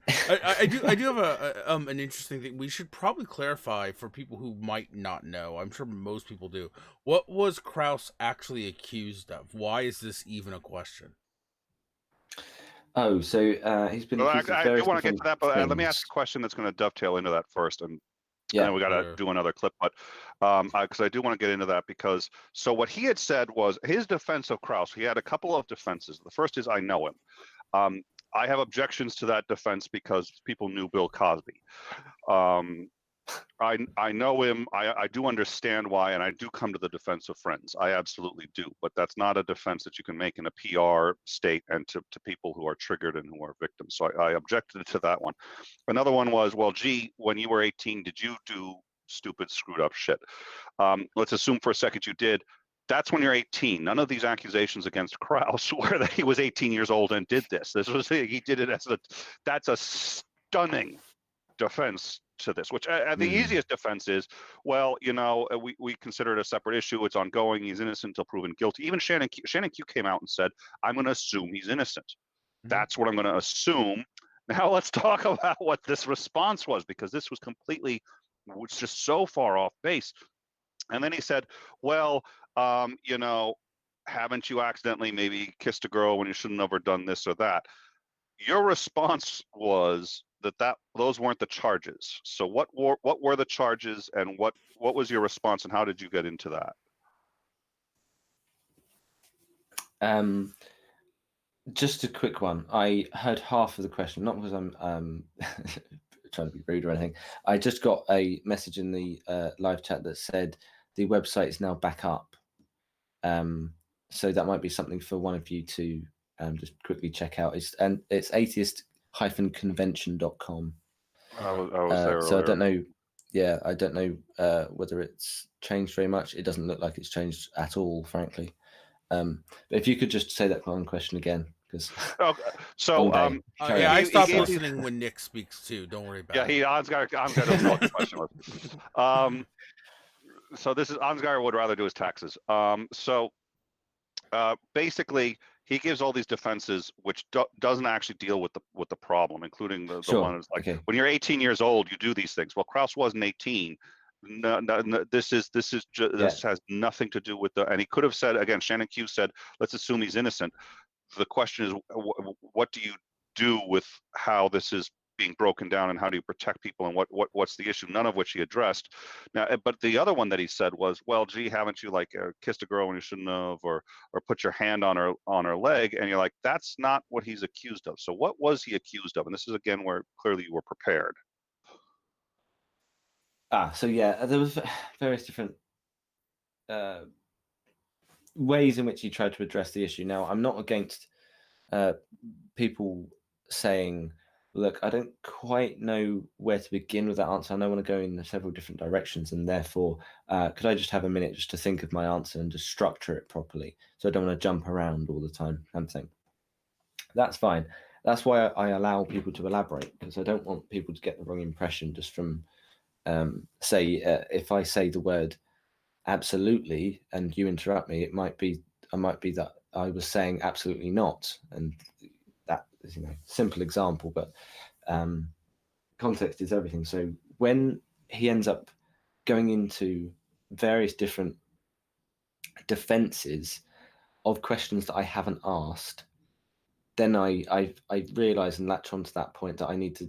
I do have an interesting thing. We should probably clarify for people who might not know. I'm sure most people do. What was Krauss actually accused of? Why is this even a question? Oh, so he's been. Well, I do want to get to that, but let me ask a question that's going to dovetail into that first, and then we got to do another clip. But because I do want to get into that, because so what he had said was his defense of Krauss. He had a couple of defenses. The first is, I know him. I have objections to that defense because people knew Bill Cosby. I know him. I do understand why, and I do come to the defense of friends. I absolutely do. But that's not a defense that you can make in a PR state and to people who are triggered and who are victims. So I objected to that one. Another one was, well, gee, when you were 18, did you do stupid, screwed up shit? Let's assume for a second you did. That's when you're 18. None of these accusations against Krauss were that he was 18 years old and did this. He did it as that's a stunning defense to this, which the easiest defense is, well, you know, we consider it a separate issue. It's ongoing. He's innocent until proven guilty. Even Shannon Q came out and said, I'm going to assume he's innocent. That's what I'm going to assume. Now let's talk about what this response was, because this was just so far off base. And then he said, well, you know, haven't you accidentally maybe kissed a girl when you shouldn't have ever done this or that? Your response was that those weren't the charges. So what were the charges, and what was your response, and how did you get into that? Just a quick one. I heard half of the question, not because I'm trying to be rude or anything. I just got a message in the live chat that said the website is now back up. So that might be something for one of you to just quickly check out. It's atheist-convention.com. I was there so I earlier. don't know. Yeah, I don't know whether it's changed very much. It doesn't look like it's changed at all, frankly. But if you could just say that one question again, because Okay. So long day. Carry yeah, on. I he stopped gave listening when Nick speaks too. Don't worry about yeah, it. Ansgar doesn't know what the question was. So this is Ansgar would rather do his taxes. Basically, he gives all these defenses which doesn't actually deal with the problem, including the Sure. one that's like, Okay. when you're 18 years old, you do these things. Well, Kraus wasn't 18. No, this has nothing to do with and he could have said, again, Shannon Q said, let's assume he's innocent. The question is, what do you do with how this is being broken down, and how do you protect people, and what's the issue? None of which he addressed. Now, but the other one that he said was, well, gee, haven't you like kissed a girl when you shouldn't have, or put your hand on her leg? And you're like, that's not what he's accused of. So what was he accused of? And this is again where clearly you were prepared. So yeah, there was various different ways in which he tried to address the issue. Now, I'm not against people saying, look, I don't quite know where to begin with that answer, and I want to go in several different directions, and therefore, could I just have a minute just to think of my answer and just structure it properly, so I don't want to jump around all the time, kind of thing. That's fine. That's why I allow people to elaborate, because I don't want people to get the wrong impression just from, if I say the word absolutely and you interrupt me, I might be that I was saying absolutely not, and that is, simple example, but context is everything. So when he ends up going into various different defenses of questions that I haven't asked, then I realize and latch on to that point that I need to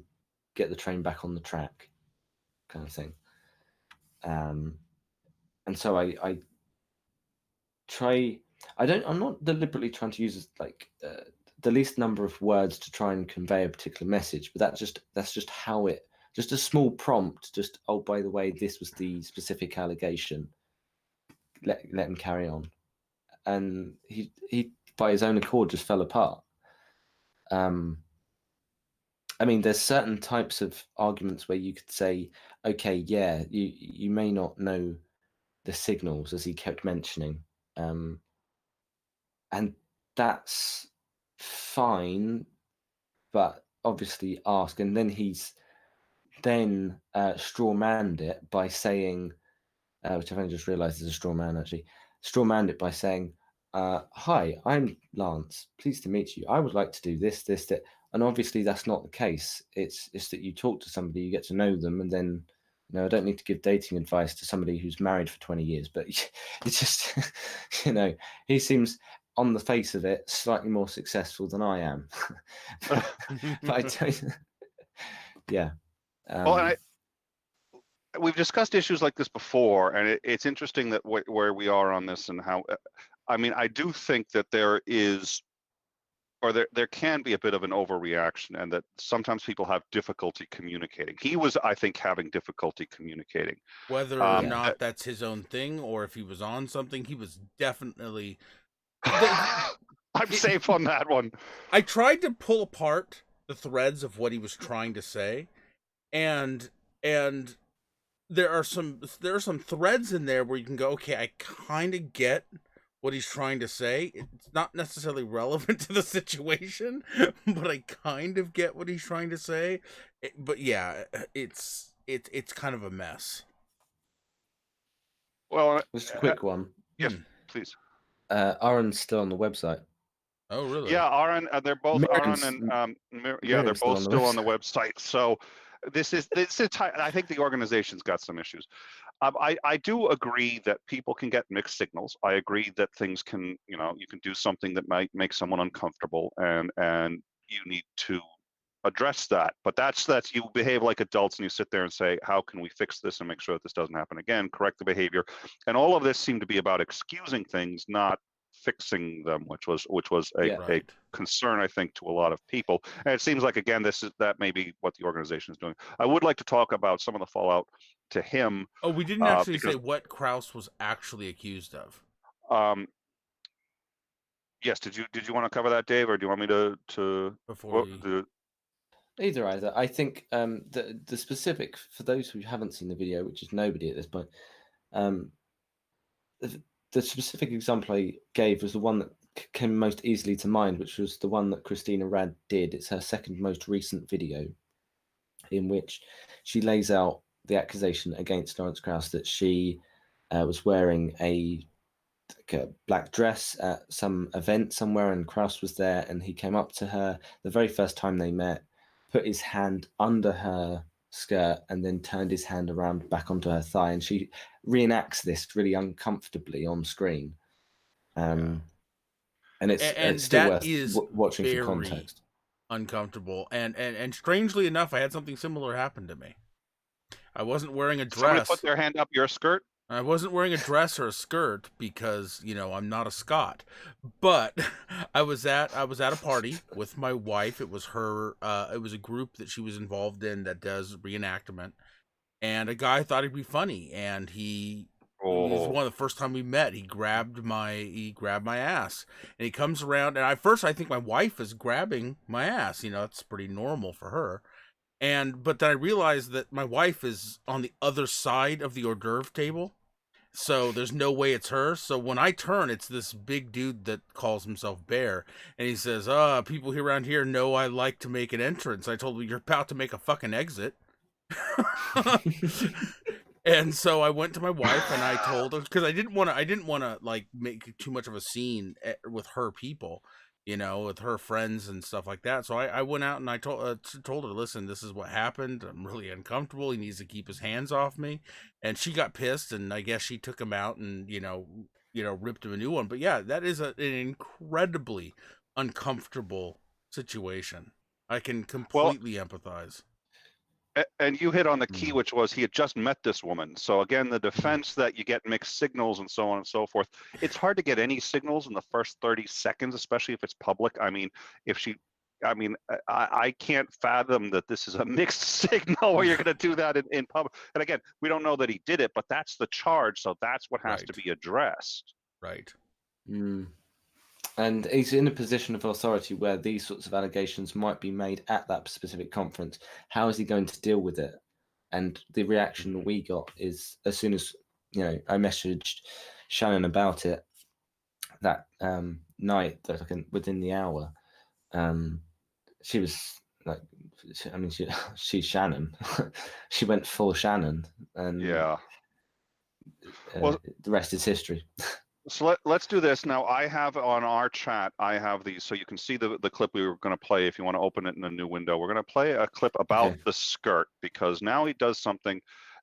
get the train back on the track, kind of thing. And so I try. I'm not deliberately trying to use the least number of words to try and convey a particular message, but that's just how it. Just a small prompt. Just, oh, by the way, this was the specific allegation. Let him carry on, and he by his own accord just fell apart. I mean, there's certain types of arguments where you could say, okay, yeah, you may not know the signals, as he kept mentioning, and that's fine, but obviously ask. And then he's then straw-manned it by saying, which I've only just realised is a straw man, actually, straw-manned it by saying, hi, I'm Lance, pleased to meet you. I would like to do this, that. And obviously that's not the case. It's that you talk to somebody, you get to know them, and then, I don't need to give dating advice to somebody who's married for 20 years, but it's just, he seems, on the face of it, slightly more successful than I am. But I don't, yeah. Well, we've discussed issues like this before, and it's interesting that where we are on this, and how, I mean, I do think that there is, or there can be a bit of an overreaction, and that sometimes people have difficulty communicating. He was, I think, having difficulty communicating. Whether or not that's his own thing, or if he was on something, he was definitely. I'm safe on that one. I tried to pull apart the threads of what he was trying to say, and there are some threads in there where you can go, okay, I kind of get what he's trying to say. It's not necessarily relevant to the situation, but I kind of get what he's trying to say. But yeah, it's kind of a mess. Well, just a quick one. Yes, please. Aaron's still on the website. Oh, really? Yeah, Aaron. They're both Aaron and they're both still on the website. So this is I think the organization's got some issues. I do agree that people can get mixed signals. I agree that things can, you can do something that might make someone uncomfortable, and you need to address that. But that's you behave like adults, and you sit there and say, how can we fix this and make sure that this doesn't happen again? Correct the behavior, and all of this seemed to be about excusing things, not fixing them, which was a concern, I think, to a lot of people. And it seems like, again, that may be what the organization is doing. I would like to talk about some of the fallout to him. Oh, we didn't actually say what Kraus was actually accused of. Yes, did you want to cover that, Dave, or do you want me to before Either. I think the specific, for those who haven't seen the video, which is nobody at this point, the specific example I gave was the one that came most easily to mind, which was the one that Christina Rad did. It's her second most recent video, in which she lays out the accusation against Lawrence Krauss that she was wearing a black dress at some event somewhere, and Krauss was there, and he came up to her the very first time they met, put his hand under her skirt, and then turned his hand around back onto her thigh, and she reenacts this really uncomfortably on screen. And it's still worth watching for context. Uncomfortable, and strangely enough, I had something similar happen to me. I wasn't wearing a dress. Somebody put their hand up your skirt? I wasn't wearing a dress or a skirt because, I'm not a Scot. But I was at a party with my wife. It was her. It was a group that she was involved in that does reenactment. And a guy thought it'd be funny, and it was one of the first time we met. He grabbed my ass, and he comes around, and I think my wife is grabbing my ass. It's pretty normal for her. But then I realized that my wife is on the other side of the hors d'oeuvre table, so there's no way it's her. So when I turn, it's this big dude that calls himself Bear, and he says, people here around here know I like to make an entrance. I told him, you're about to make a fucking exit. And so I went to my wife and I told her, because I didn't want to like make too much of a scene with her people, with her friends and stuff like that. So I went out and I told her, listen, this is what happened. I'm really uncomfortable. He needs to keep his hands off me. And she got pissed, and I guess she took him out and, ripped him a new one. But yeah, that is an incredibly uncomfortable situation. I can completely empathize. And you hit on the key, which was he had just met this woman. So again, the defense that you get mixed signals and so on and so forth. It's hard to get any signals in the first 30 seconds, especially if it's public. I mean, I can't fathom that this is a mixed signal where you're going to do that in public. And again, we don't know that he did it, but that's the charge. So that's what has to be addressed. Right. And he's in a position of authority where these sorts of allegations might be made at that specific conference. How is he going to deal with it? And the reaction we got is, as soon as I messaged Shannon about it that night, within the hour, she was like, she's Shannon. She went full Shannon, and the rest is history. So let's do this now. I have on our chat, I have these, so you can see the clip we were going to play. If you want to open it in a new window, we're going to play a clip about the skirt, because now he does something,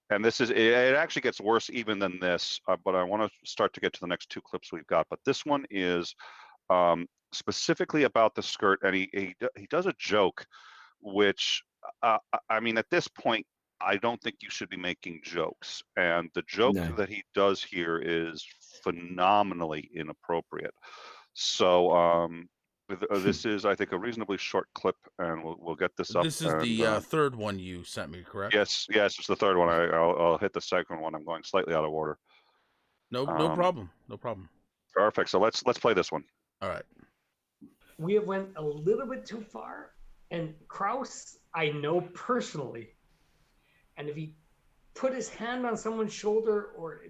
and it actually gets worse even than this, but I want to start to get to the next two clips we've got. But this one is specifically about the skirt, and he does a joke, which, at this point, I don't think you should be making jokes. And the joke that he does here is phenomenally inappropriate. So this is, I think, a reasonably short clip, and we'll get this up. This is the third one you sent me, correct? Yes, it's the third one. I'll hit the second one. I'm going slightly out of order. No problem. No problem. Perfect. So let's play this one. All right. We have went a little bit too far, and Krauss, I know personally. And if he put his hand on someone's shoulder, or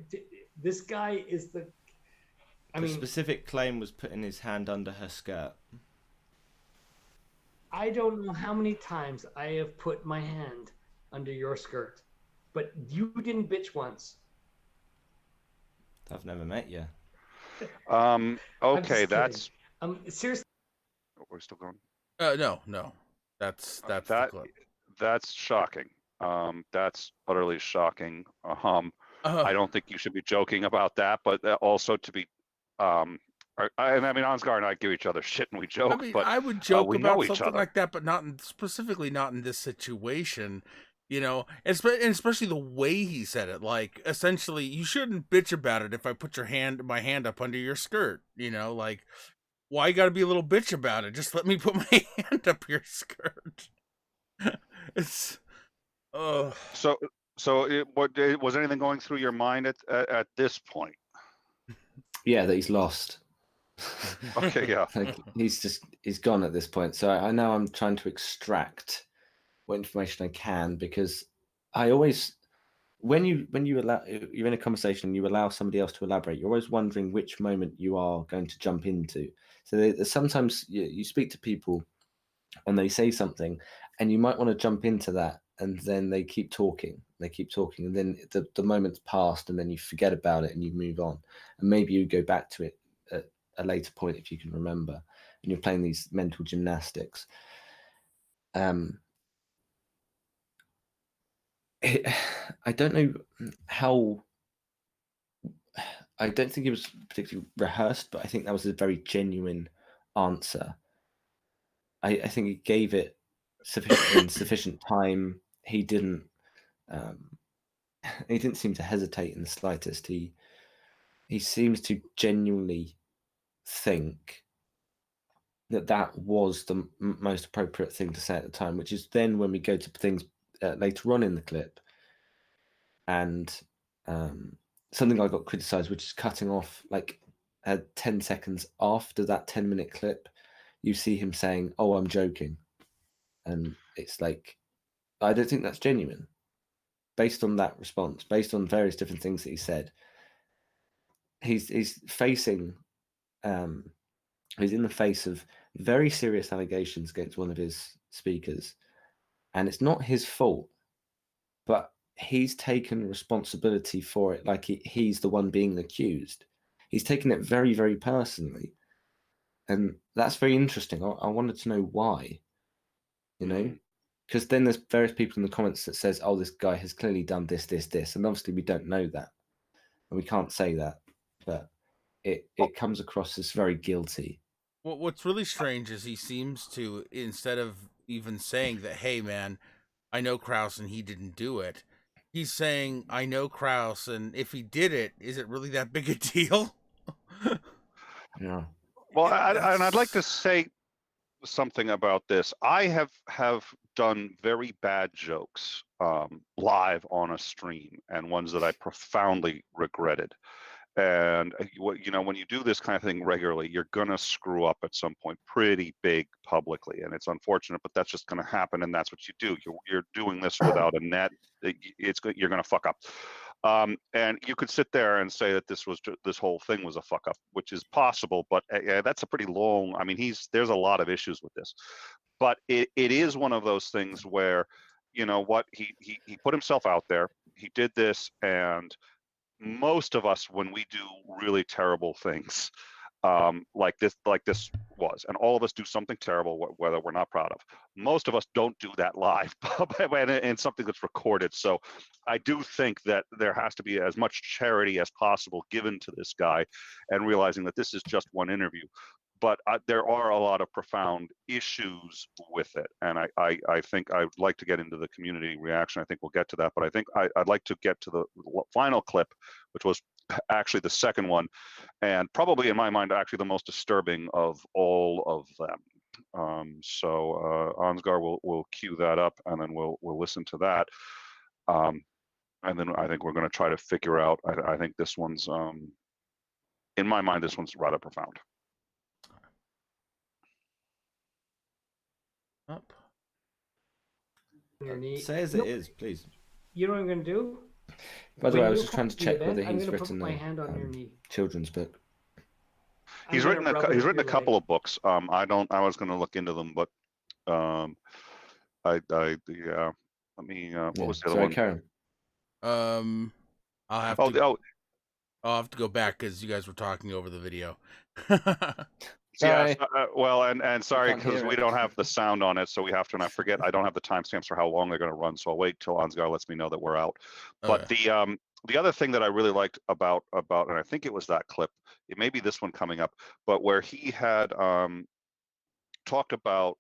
this guy is the specific claim was putting his hand under her skirt. I don't know how many times I have put my hand under your skirt, but you didn't bitch once. I've never met you. Okay, that's seriously. We're still going. No. That's the clip. That's shocking. That's utterly shocking. I don't think you should be joking about that, but also to be, Ansgar and I give each other shit and we joke. But I would joke about something like that, but specifically not in this situation. And especially the way he said it. Like, essentially, you shouldn't bitch about it if I put my hand up under your skirt. Like, why you got to be a little bitch about it? Just let me put my hand up your skirt. It's. So was anything going through your mind at this point? Yeah, that he's lost. Okay, yeah. Like, he's gone at this point. So I know I'm trying to extract what information I can, because I always, when you're in a conversation and you allow somebody else to elaborate, you're always wondering which moment you are going to jump into. So sometimes you speak to people and they say something and you might want to jump into that, and then they keep talking, and then the moment's passed and then you forget about it and you move on, and maybe you go back to it at a later point if you can remember, and you're playing these mental gymnastics. I don't know how. I don't think it was particularly rehearsed, but I think that was a very genuine answer. I think he gave it sufficient time. He didn't seem to hesitate in the slightest. He seems to genuinely think that was the most appropriate thing to say at the time, which is then when we go to things later on in the clip, and something I got criticized, which is cutting off like 10 seconds after that 10-minute clip, you see him saying, "Oh, I'm joking," and it's like, I don't think that's genuine. Based on that response, based on various different things that he said, he's facing, he's in the face of very serious allegations against one of his speakers, and it's not his fault, but he's taken responsibility for it, like he's the one being accused. He's taken it very, very personally, and that's very interesting. I wanted to know why, because then there's various people in the comments that says, "Oh, this guy has clearly done this, and obviously we don't know that, and we can't say that, but it comes across as very guilty." What's really strange is he seems to, instead of even saying that, "Hey, man, I know Krause and he didn't do it," he's saying, "I know Krause, and if he did it, is it really that big a deal?" Yeah. Well, and I'd like to say something about this. I have done very bad jokes live on a stream, and ones that I profoundly regretted. And when you do this kind of thing regularly, you're gonna screw up at some point pretty big publicly, and it's unfortunate, but that's just gonna happen, and that's what you do. You're doing this without a net. You're gonna fuck up. And you could sit there and say that this whole thing was a fuck up, which is possible, but that's a pretty long. I mean, there's a lot of issues with this, but it is one of those things where, you know what, he put himself out there. He did this, and most of us, when we do really terrible things, like this was, and all of us do something terrible, whether we're not proud of. Most of us don't do that live and something that's recorded. So I do think that there has to be as much charity as possible given to this guy, and realizing that this is just one interview. But there are a lot of profound issues with it, and I think I'd like to get into the community reaction. I think we'll get to that, but I think I'd like to get to the final clip, which was actually the second one, and probably in my mind actually the most disturbing of all of them. So Ansgar will cue that up, and then we'll listen to that, and then I think we're going to try to figure out. I think this one's, in my mind, this one's rather profound. Up. Say as it is, please. You know what I'm going to do? By the When way, I was you just trying to come check the whether event, he's I'm gonna written put my hand on your knee. children's book. He's written a couple of books. I was going to look into them, but yeah. Let me. What was the other one? Karen. I'll have I'll have to go back because you guys were talking over the video. Yeah, well, and sorry, because we don't have the sound on it, so we have to, and I forget, I don't have the timestamps for how long they're going to run, so I'll wait till Ansgar lets me know that we're out. But the other thing that I really liked about, and I think it was that clip, it may be this one coming up, but where he had talked about,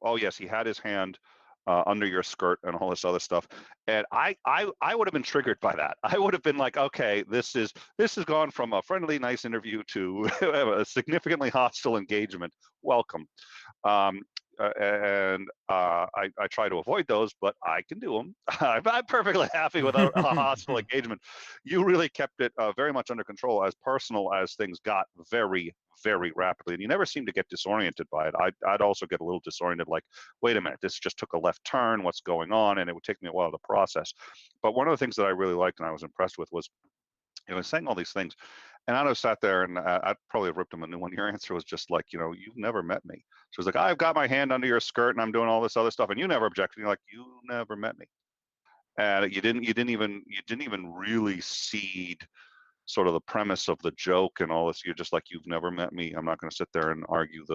oh yes, he had his hand under your skirt and all this other stuff, and I would have been triggered by that. I would have been like, okay, this has gone from a friendly, nice interview to a significantly hostile engagement. Welcome. I try to avoid those, but I can do them. I'm perfectly happy with a hostile engagement. You really kept it very much under control, as personal as things got, very, very rapidly. And you never seemed to get disoriented by it. I'd also get a little disoriented, like, wait a minute, this just took a left turn. What's going on? And it would take me a while to process. But one of the things that I really liked and I was impressed with was, saying all these things, and I'd have sat there and I'd probably have ripped him a new one. Your answer was just like, you've never met me. So it's like, I've got my hand under your skirt and I'm doing all this other stuff, and you never objected. You're like, you never met me, and you didn't even really seed sort of the premise of the joke and all this. You're just like, you've never met me. I'm not going to sit there and argue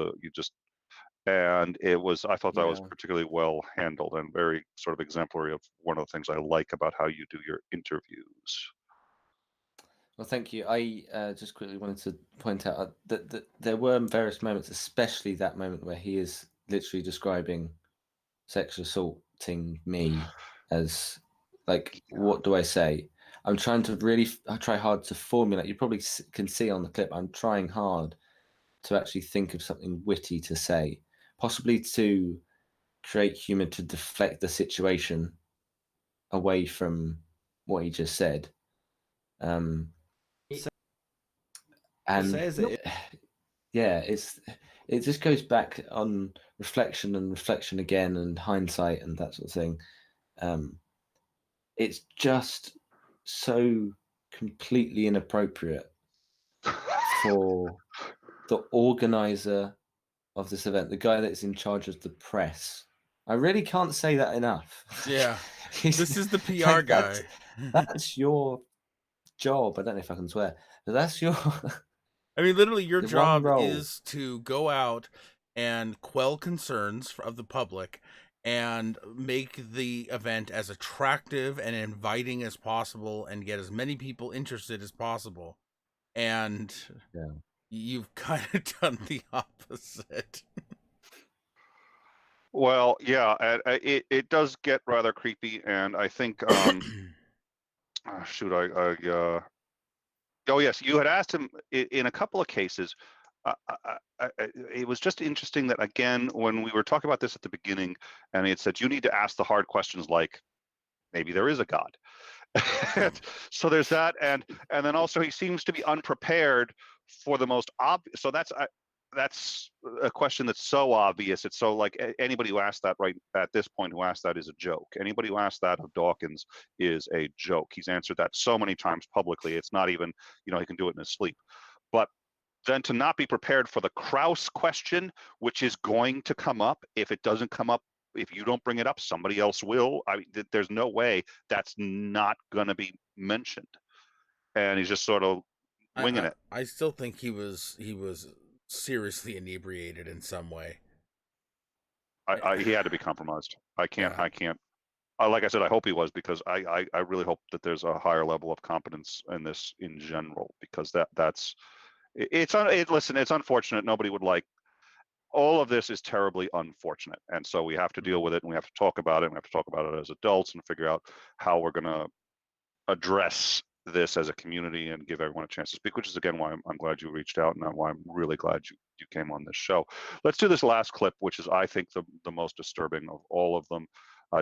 and I thought that was particularly well handled and very sort of exemplary of one of the things I like about how you do your interviews. Well, thank you. I just quickly wanted to point out that there were various moments, especially that moment where he is literally describing sexual assaulting me as, like, what do I say? I'm trying to I try hard to formulate. You probably can see on the clip, I'm trying hard to actually think of something witty to say, possibly to create humor to deflect the situation away from what he just said. And yeah, it just goes back on reflection and reflection again and hindsight and that sort of thing. It's just so completely inappropriate for the organizer of this event, the guy that's in charge of the press. I really can't say that enough. Yeah, this is the PR guy. That's your job. I don't know if I can swear, but that's your... I mean, literally, your job is to go out and quell concerns of the public and make the event as attractive and inviting as possible and get as many people interested as possible. And you've kind of done the opposite. Well, yeah, it does get rather creepy, and I think, oh yes, you had asked him in a couple of cases. It was just interesting that, again, when we were talking about this at the beginning, and he had said you need to ask the hard questions, like maybe there is a God. So there's that, and then also he seems to be unprepared for the most obvious. So that's a question that's so obvious. It's so like anybody who asked that right at this point who asked that is a joke. Anybody who asked that of Dawkins is a joke. He's answered that so many times publicly. It's not even, he can do it in his sleep. But then to not be prepared for the Krauss question, which is going to come up. If it doesn't come up, if you don't bring it up, somebody else will. I mean, there's no way that's not going to be mentioned. And he's just sort of winging it. I still think he was seriously inebriated in some way. He had to be compromised. I can't. Like I said, I hope he was, because I really hope that there's a higher level of competence in this in general, because listen, it's unfortunate. Nobody would like. All of this is terribly unfortunate, and so we have to deal with it, and we have to talk about it, and we have to talk about it as adults and figure out how we're going to address this as a community and give everyone a chance to speak, which is, again, why I'm glad you reached out, and why I'm really glad you came on this show. Let's do this last clip, which is, I think, the most disturbing of all of them.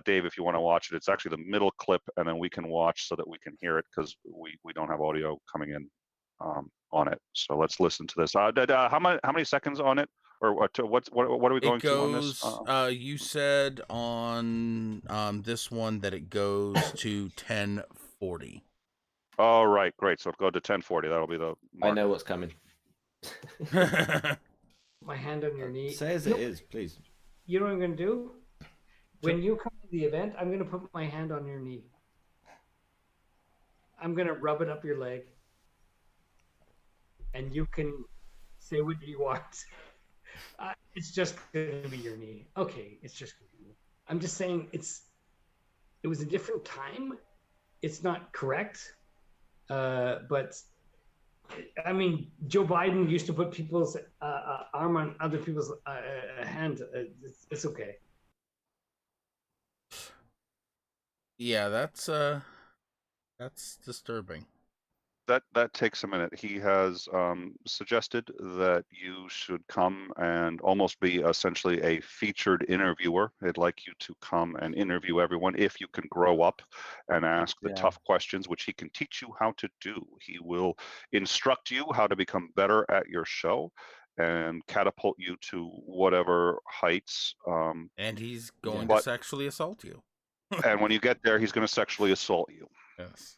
Dave, if you want to watch it, it's actually the middle clip, and then we can watch so that we can hear it, because we don't have audio coming in on it. So let's listen to this. How many seconds on it? Or what are we going to on this? You said on this one that it goes to 10:40. All right, great. So go to 10:40. That'll be the mark. I know what's coming. My hand on your knee. Say as it is, please. You know what I'm going to do? When you come to the event, I'm going to put my hand on your knee. I'm going to rub it up your leg. And you can say what you want. It's just going to be your knee. Okay, it's just going to be. I'm just saying it was a different time. It's not correct. But I mean, Joe Biden used to put people's arm on other people's hand. It's okay. Yeah, that's disturbing. that takes a minute. He has suggested that you should come and almost be essentially a featured interviewer. He'd like you to come and interview everyone if you can grow up and ask the tough questions, which he can teach you how to do. He will instruct you how to become better at your show and catapult you to whatever heights. And he's going to sexually assault you. And when you get there, he's going to sexually assault you. Yes.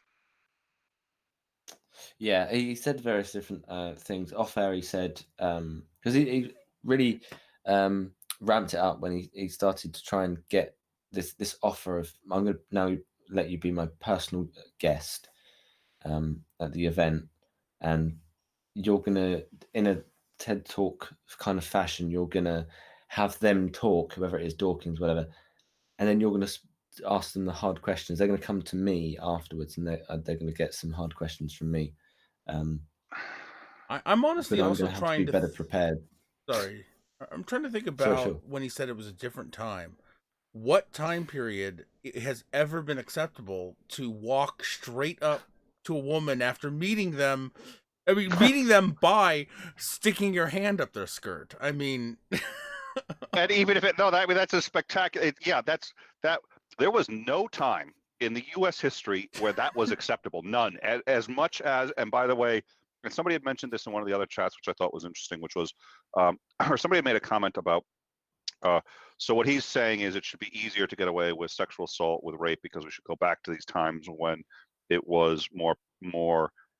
Yeah, he said various different things. Off air, he said, because he really ramped it up when he started to try and get this offer of, I'm going to now let you be my personal guest at the event, and you're going to, in a TED Talk kind of fashion, you're going to have them talk, whoever it is, Dawkins, whatever, and then you're going to ask them the hard questions. They're going to come to me afterwards, and they're going to get some hard questions from me. I'm honestly also trying to be better prepared. Sorry, I'm trying to think about when he said it was a different time. What time period has ever been acceptable to walk straight up to a woman after meeting them? I mean, meeting them by sticking your hand up their skirt. I mean, and even if that's a spectacular. There was no time in the U.S. history where that was acceptable. None. As much as, and by the way, and somebody had mentioned this in one of the other chats, which I thought was interesting, which was, or somebody had made a comment about, so what he's saying is it should be easier to get away with sexual assault, with rape, because we should go back to these times when it was more,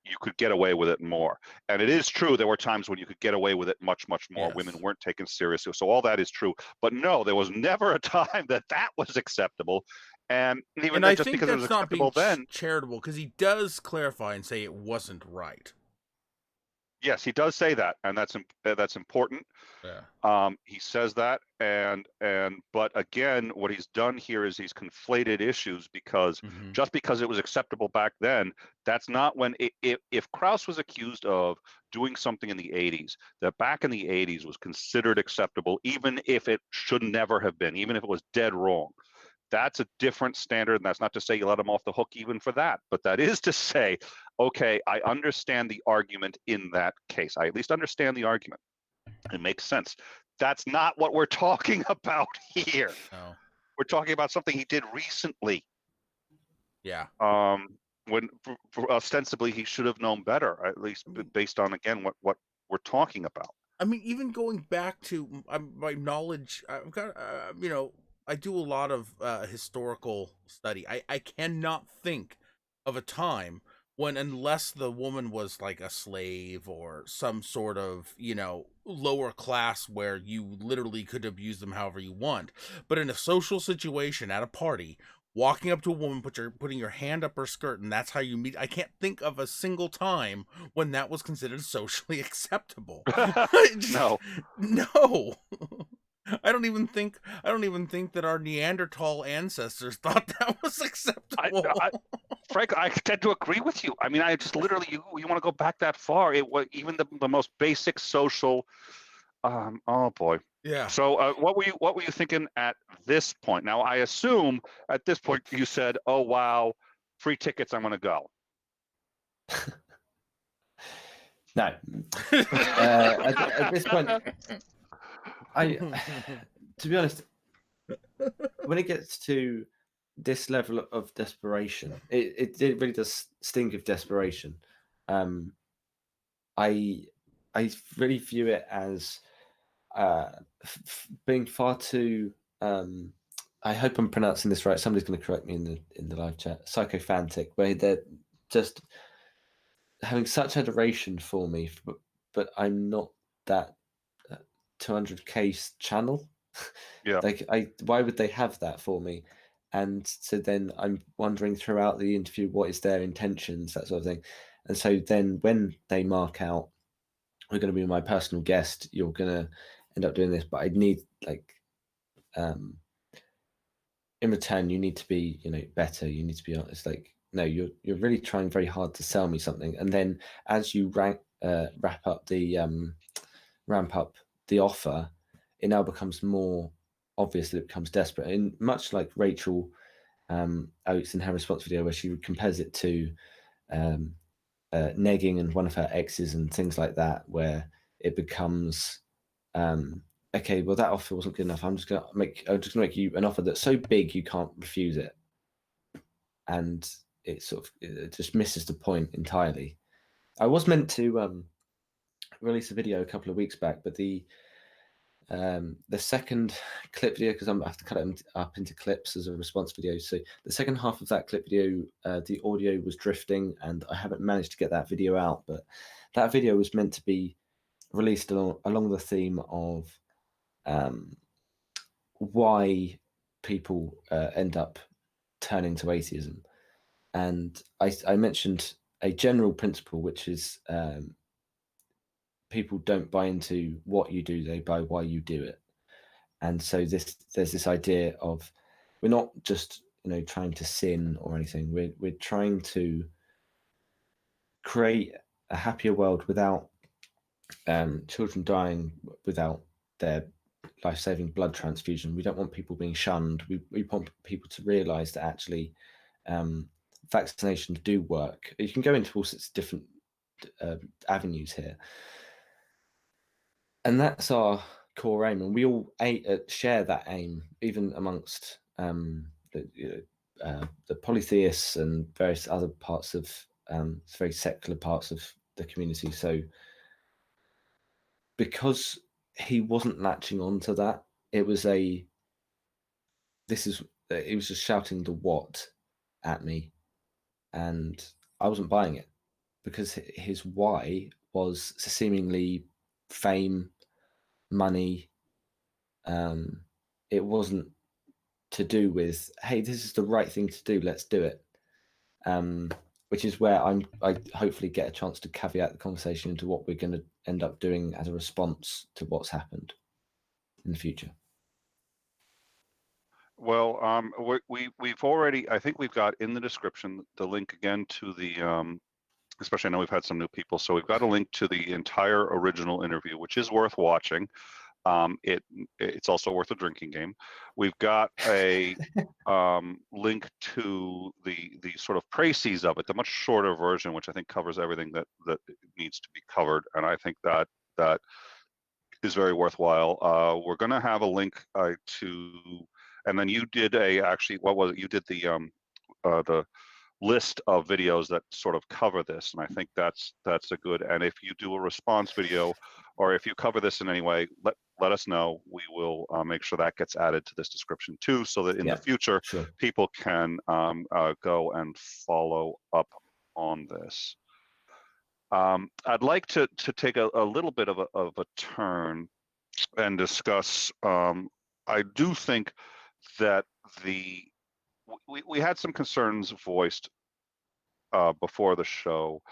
you could get away with it more. And it is true, there were times when you could get away with it much more. Yes. Women weren't taken seriously. So all that is true. But no, there was never a time that was acceptable. And even I just think because it was acceptable then, charitable, because he does clarify and say it wasn't right. Yes, he does say that, and that's important. Yeah. He says that, but again, what he's done here is he's conflated issues, because just because it was acceptable back then, that's not when. If Krauss was accused of doing something in the 80s, that back in the 80s was considered acceptable, even if it should never have been, even if it was dead wrong. That's a different standard, and that's not to say you let him off the hook even for that, but that is to say, okay, I understand the argument in that case. I at least understand the argument. It makes sense. That's not what we're talking about here. No. We're talking about something he did recently. Yeah. When ostensibly he should have known better, at least based on, again, what we're talking about. I mean, even going back to my knowledge, I've got, I do a lot of historical study. I cannot think of a time when, unless the woman was like a slave or some sort of, lower class where you literally could abuse them however you want, but in a social situation at a party, walking up to a woman, putting your hand up her skirt, and that's how you meet. I can't think of a single time when that was considered socially acceptable. No. I don't even think that our Neanderthal ancestors thought that was acceptable. Frank, I tend to agree with you. I mean, I just literally, you want to go back that far? It was even the most basic social. Oh boy. Yeah. So, what were you thinking at this point? Now, I assume at this point you said, "Oh wow, free tickets, I'm going to go." No. At this point, to be honest, when it gets to this level of desperation, it really does stink of desperation. I really view it as being far too. I hope I'm pronouncing this right. Somebody's going to correct me in the live chat. Psychophantic, where they're just having such adoration for me, but I'm not that 200k channel. Yeah. Why would they have that for me? And so then I'm wondering throughout the interview, what is their intentions, that sort of thing. And so then when they mark out, we're going to be my personal guest, you're going to end up doing this, but I need in return, you need to be, better. You need to be honest. Like, no, you're really trying very hard to sell me something. And then as you ramp up the offer, it now becomes more obvious that it becomes desperate. And much like Rachel Oates in her response video, where she compares it to negging and one of her exes and things like that, where it becomes okay, well that offer wasn't good enough. I'm just gonna make you an offer that's so big you can't refuse it, and it just misses the point entirely. I was meant to release a video a couple of weeks back, but the second clip video, because I have to cut it up into clips as a response video. So the second half of that clip video, the audio was drifting, and I haven't managed to get that video out. But that video was meant to be released along the theme of why people end up turning to atheism, and I mentioned a general principle, which is people don't buy into what you do; they buy why you do it. And so there's this idea of, we're not just trying to sin or anything. We're trying to create a happier world without children dying without their life-saving blood transfusion. We don't want people being shunned. We want people to realise that actually vaccinations do work. You can go into all sorts of different avenues here, and that's our core aim, and we all share that aim, even amongst the polytheists and various other parts of very secular parts of the community. So because he wasn't latching on to that, it was just shouting the what at me, and I wasn't buying it, because his why was seemingly fame, money. It wasn't to do with, hey, this is the right thing to do, let's do it. Which is where I hopefully get a chance to caveat the conversation into what we're going to end up doing as a response to what's happened in the future. Well, we've already, I think we've got in the description the link again to the, especially I know we've had some new people, so we've got a link to the entire original interview, which is worth watching. It's also worth a drinking game. We've got a link to the sort of précis of it, the much shorter version, which I think covers everything that needs to be covered, and I think that is very worthwhile. We're going to have a link to, and then you did what was it? You did the list of videos that sort of cover this, and I think that's a good. And if you do a response video, or if you cover this in any way, let us know. We will make sure that gets added to this description too, so that in the future people can go and follow up on this. I'd like to take a little bit of a turn and discuss. I do think that we had some concerns voiced before the show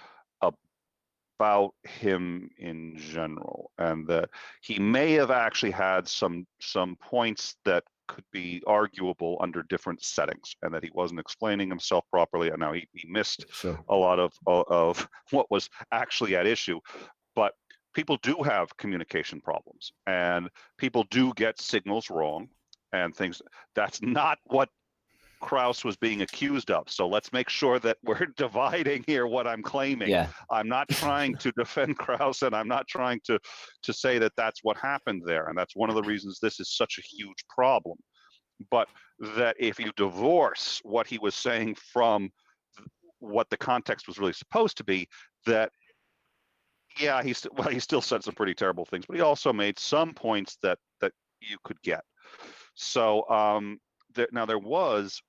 about him in general, and that he may have actually had some points that could be arguable under different settings, and that he wasn't explaining himself properly, and now he missed a lot of what was actually at issue. But people do have communication problems, and people do get signals wrong and things. That's not what Krauss was being accused of. So let's make sure that we're dividing here what I'm claiming. Yeah. I'm not trying to defend Krauss, and I'm not trying to say that that's what happened there. And that's one of the reasons this is such a huge problem. But that if you divorce what he was saying from what the context was really supposed to be, that yeah, he still said some pretty terrible things, but he also made some points that you could get. So now there was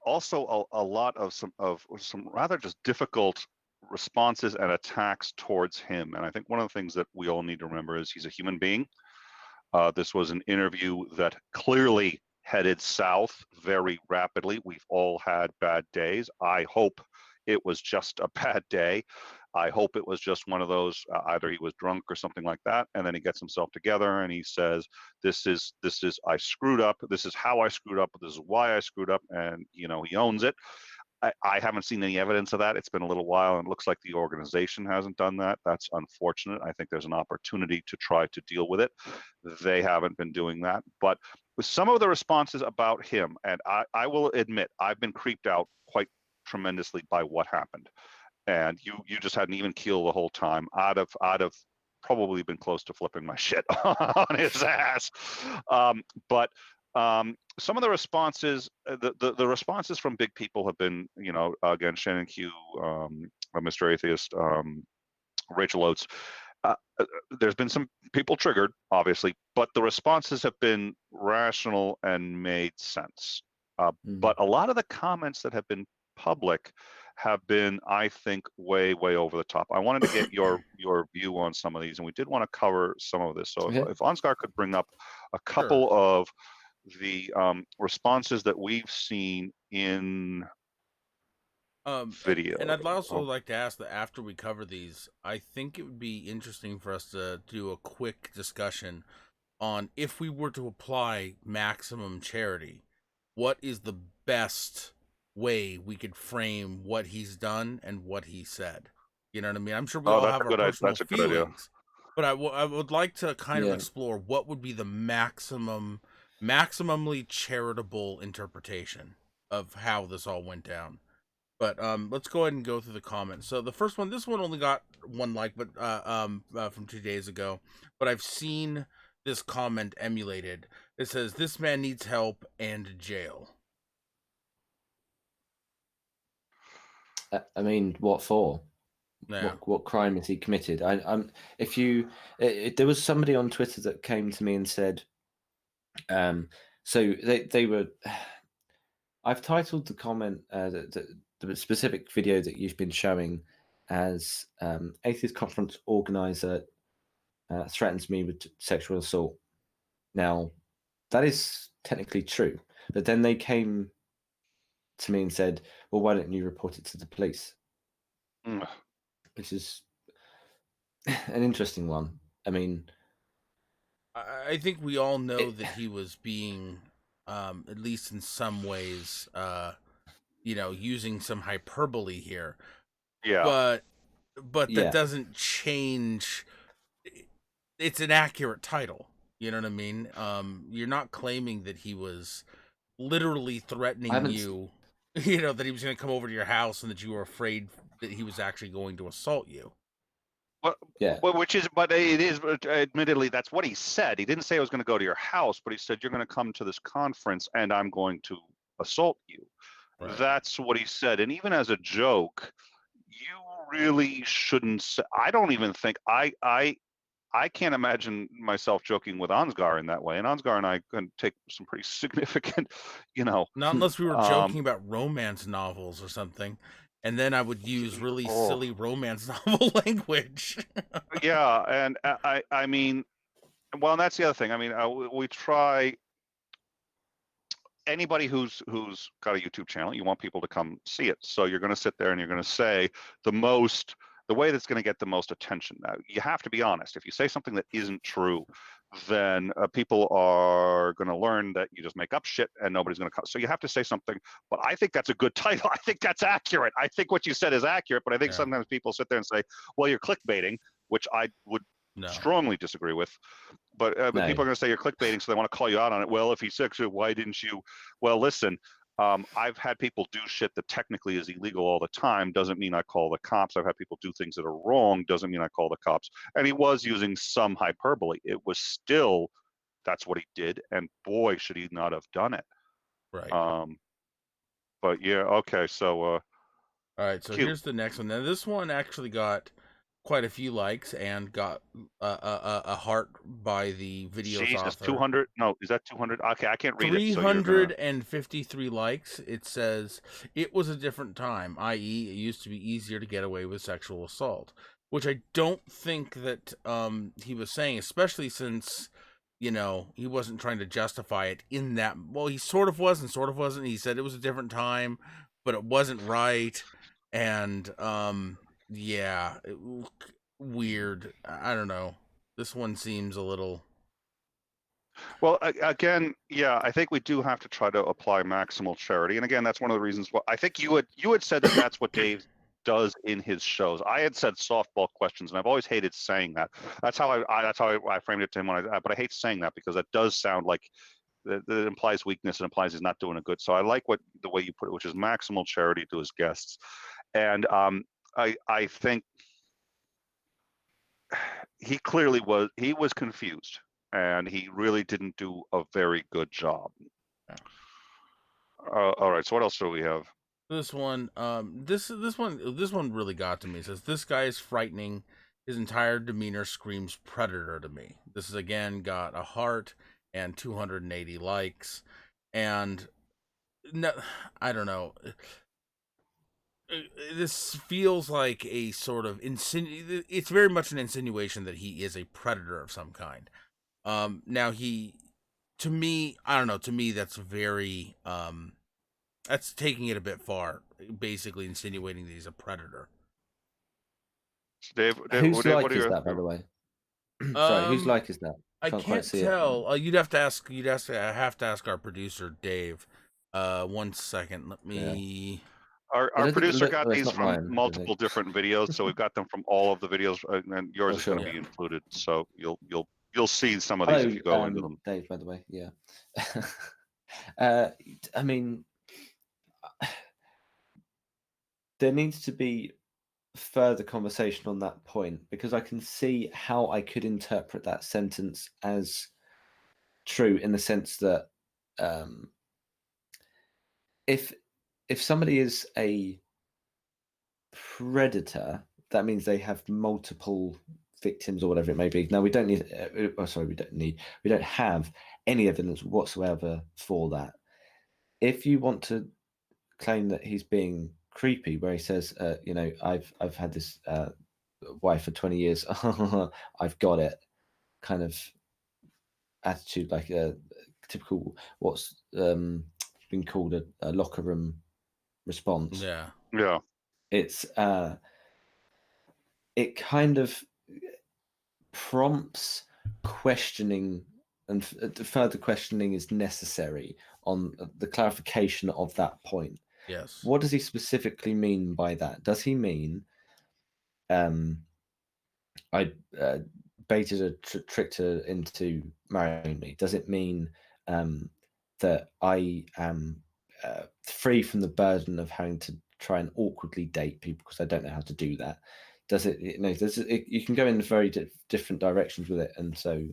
also a lot of some rather just difficult responses and attacks towards him. And I think one of the things that we all need to remember is he's a human being. This was an interview that clearly headed south very rapidly. We've all had bad days. I hope it was just a bad day. I hope it was just one of those, either he was drunk or something like that, and then he gets himself together and he says, this is I screwed up, this is how I screwed up, this is why I screwed up, and he owns it. I haven't seen any evidence of that. It's been a little while, and it looks like the organization hasn't done that. That's unfortunate. I think there's an opportunity to try to deal with it. They haven't been doing that. But with some of the responses about him, and I will admit, I've been creeped out tremendously by what happened, and you just had an even keel the whole time. I'd have probably been close to flipping my shit on his ass. But some of the responses, the responses from big people have been, again, Shannon Q, Mr. Atheist, Rachel Oates. There's been some people triggered, obviously, but the responses have been rational and made sense. But a lot of the comments that have been public have been, I think, way over the top. I wanted to get your view on some of these, and we did want to cover some of this. So if Ansgar could bring up a couple of the responses that we've seen in video. And I'd also like to ask that after we cover these, I think it would be interesting for us to do a quick discussion on if we were to apply maximum charity, what is the best way we could frame what he's done and what he said. You know what I mean? I'm sure we all have our personal feelings, but I would like to kind of explore what would be the maximally charitable interpretation of how this all went down. But let's go ahead and go through the comments. So the first one, this one only got 1 like, but from 2 days ago. But I've seen this comment emulated. It says, "This man needs help and jail." I mean, what for? Yeah. What crime has he committed? There was somebody on Twitter that came to me and said, so they were. I've titled the comment the specific video that you've been showing as atheist conference organizer threatens me with sexual assault. Now, that is technically true, but then they came to me and said, well, why don't you report it to the police? Which is an interesting one. I mean, I think we all know that he was being, at least in some ways, using some hyperbole here. Yeah. But that doesn't change. It's an accurate title. You know what I mean? You're not claiming that he was literally threatening you. That he was going to come over to your house and that you were afraid that he was actually going to assault you. Well, but it is, admittedly, that's what he said. He didn't say I was going to go to your house, but he said, you're going to come to this conference and I'm going to assault you. Right. That's what he said. And even as a joke, you really shouldn't say, I don't even think, I can't imagine myself joking with Ansgar in that way. And Ansgar and I can take some pretty significant, Not unless we were joking about romance novels or something. And then I would use really silly romance novel language. Yeah. And I mean, well, and that's the other thing. I mean, we try, anybody who's got a YouTube channel, you want people to come see it. So you're going to sit there and you're going to say the way that's going to get the most attention. Now, you have to be honest. If you say something that isn't true, then people are going to learn that you just make up shit and nobody's going to come. So you have to say something. But I think that's a good title. I think that's accurate. I think what you said is accurate. But I think sometimes people sit there and say, well, you're clickbaiting, which I would strongly disagree with. But people are going to say you're clickbaiting, so they want to call you out on it. Well, if he's sexual, why didn't you? Well, listen. I've had people do shit that technically is illegal all the time. Doesn't mean I call the cops. I've had people do things that are wrong. Doesn't mean I call the cops. And he was using some hyperbole. It was still, that's what he did. And boy, should he not have done it. Right. But yeah, okay. So, all right. So here's the next one. Now, this one actually got quite a few likes and got a heart by the video's author. 200? No, is that 200? Okay, I can't read 353 likes. It says, it was a different time, i.e. it used to be easier to get away with sexual assault, which I don't think that he was saying, especially since, he wasn't trying to justify it in that. Well, he sort of was and sort of wasn't. He said it was a different time, but it wasn't right. And, yeah, weird. I don't know. This one seems a little. Well, again, yeah, I think we do have to try to apply maximal charity, and again, that's one of the reasons why I think you had said that that's what Dave does in his shows. I had said softball questions, and I've always hated saying that. That's how I framed it to him but I hate saying that because that does sound like that implies weakness. It implies he's not doing a good. So I like the way you put it, which is maximal charity to his guests. And I think he clearly was confused, and he really didn't do a very good job. All right, so what else do we have? This one, this one really got to me. It says, "This guy is frightening. His entire demeanor screams predator to me." This is again got a heart and 280 likes, and no, I don't know. This feels like a sort of it's very much an insinuation that he is a predator of some kind. Now to me, I don't know. To me, that's very that's taking it a bit far. Basically, insinuating that he's a predader. Whose like is that, by the way? Sorry, whose like is that? I can't tell. You'd have to ask. I have to ask our producer Dave. 1 second. Let me. Our producer got these from multiple different videos, so we've got them from all of the videos, and yours is going to be included. So you'll see some of these if you go into them. Dave, by the way, yeah. I mean, there needs to be further conversation on that point, because I can see how I could interpret that sentence as true, in the sense that if somebody is a predator, that means they have multiple victims or whatever it may be. Now, we don't have any evidence whatsoever for that. If you want to claim that he's being creepy, where he says, I've had this wife for 20 years, I've got it, kind of attitude, like a typical what's been called a locker room response. Yeah. It's it kind of prompts questioning, and further questioning is necessary on the clarification of that point. Yes. What does he specifically mean by that? Does he mean I baited her, tricked her into marrying me? Does it mean that I am free from the burden of having to try and awkwardly date people because I don't know how to do that? Does it, you can go in very different directions with it, and so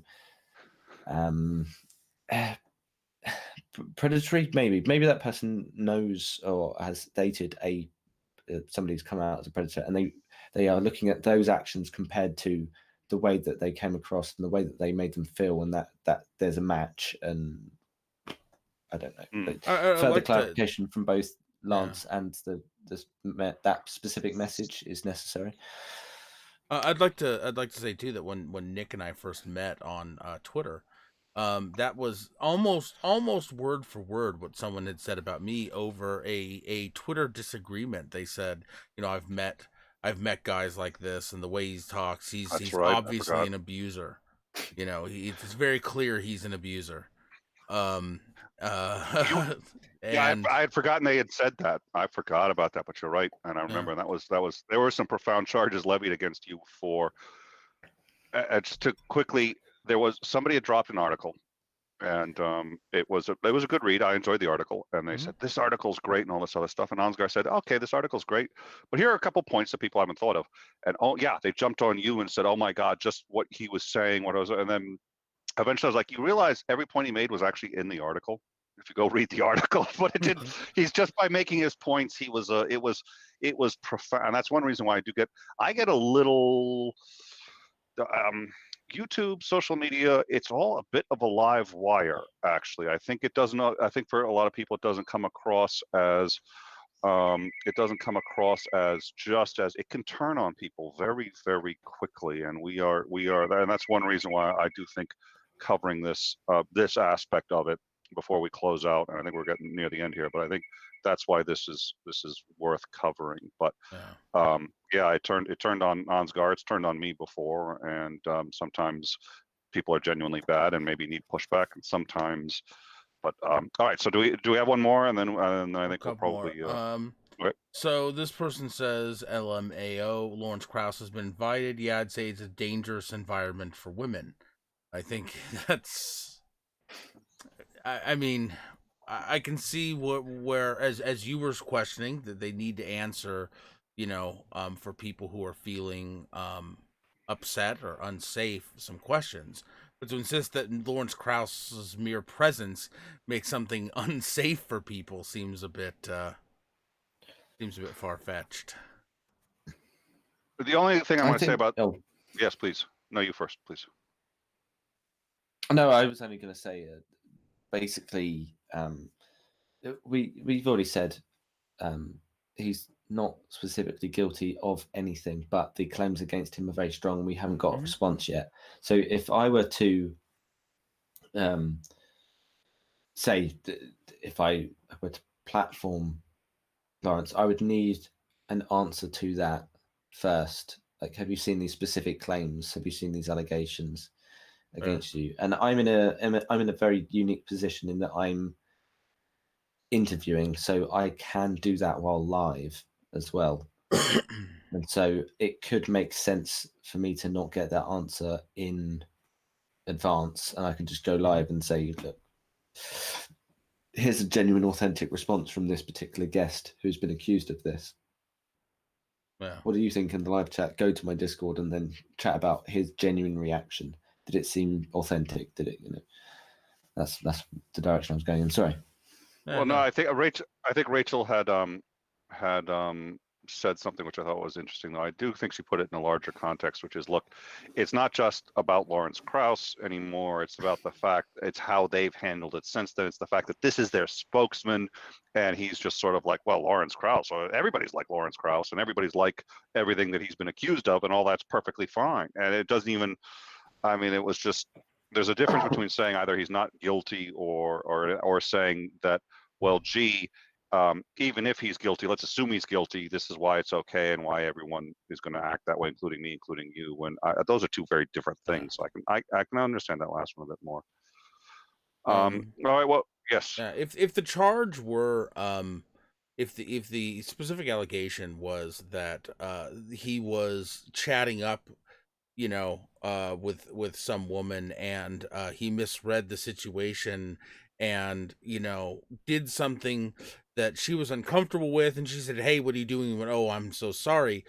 predatory, maybe that person knows or has dated somebody who's come out as a predator, and they are looking at those actions compared to the way that they came across and the way that they made them feel, and that there's a match. And I don't know. But further like clarification from both Lance and that specific message is necessary. I'd like to say too that when Nick and I first met on Twitter, that was almost word for word what someone had said about me over a Twitter disagreement. They said, I've met guys like this, and the way he talks, he's right, obviously an abuser. It's very clear he's an abuser. Yeah, I had forgotten they had said that. I forgot about that, but you're right, and I remember that was there were some profound charges levied against you for. Just to quickly, somebody had dropped an article, and it was a good read. I enjoyed the article, and they said this article's great and all this other stuff. And Ansgar said, "Okay, this article's great, but here are a couple points that people haven't thought of." And they jumped on you and said, "Oh my God, just what he was saying, and then eventually I was like, you realize every point he made was actually in the article. If you go read the article, but it didn't. He's just by making his points. It was profound. And that's one reason why I get a little YouTube, social media. It's all a bit of a live wire. Actually, I think it does not. I think for a lot of people, it doesn't come across as. It doesn't come across as just as it can turn on people very, very quickly, and we are and that's one reason why I do think covering this aspect of it before we close out, and I think we're getting near the end here, but I think that's why this is worth covering. But it turned on Ansgar. It's turned on me before, and sometimes people are genuinely bad and maybe need pushback, and sometimes. But all right, so do we have one more, and then I think we'll probably. Okay. So this person says, LMAO, Lawrence Krauss has been invited. Yeah, I'd say it's a dangerous environment for women. I think that's. I mean, I can see where as you were questioning that they need to answer, for people who are feeling upset or unsafe, some questions. But to insist that Lawrence Krauss's mere presence makes something unsafe for people seems a bit far fetched. The only thing I'm I going to say think. about Oh, yes, please. No, you first, please. no, I was only going to say, basically, we've already said he's not specifically guilty of anything, but the claims against him are very strong, and we haven't got a response yet. So if I were to say, if I were to platform Lawrence, I would need an answer to that first. Like, have you seen these specific claims? Have you seen these allegations against you? And I'm in a very unique position in that I'm interviewing, so I can do that while live as well. And so it could make sense for me to not get that answer in advance, and I can just go live and say, look, here's a genuine, authentic response from this particular guest who's been accused of this. Yeah. What do you think in the live chat? Go to my Discord and then chat about his genuine reaction. Did it seem authentic? Did it, that's the direction I was going in. Sorry. Well, no, I think Rachel had said something which I thought was interesting, though. I do think she put it in a larger context, which is, look, it's not just about Lawrence Krauss anymore. It's about the fact, it's how they've handled it since then. It's the fact that this is their spokesman, and he's just sort of like, well, Lawrence Krauss, everybody's like Lawrence Krauss, and everybody's like everything that he's been accused of, and all that's perfectly fine. And it doesn't even, I mean, it was just, there's a difference between saying either he's not guilty or saying that, well, gee, even if he's guilty, let's assume he's guilty. This is why it's okay, and why everyone is going to act that way, including me, including you. When those are two very different things. So I can understand that last one a bit more. All right. Well, yes. If the charge were if the specific allegation was that he was chatting up, with some woman, and he misread the situation, and did something that she was uncomfortable with, and she said, "Hey, what are you doing?" He went, "Oh, I'm so sorry."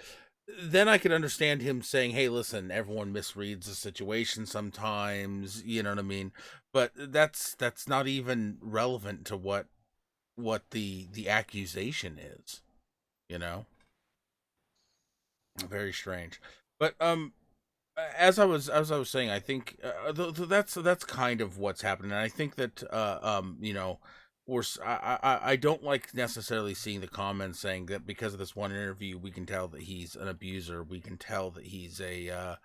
Then I could understand him saying, "Hey, listen, everyone misreads the situation sometimes," you know what I mean? But that's not even relevant to what the accusation is, Very strange. But as I was saying, I think that's kind of what's happening. And I think that I don't like necessarily seeing the comments saying that because of this one interview we can tell that he's an abuser, we can tell that he's a a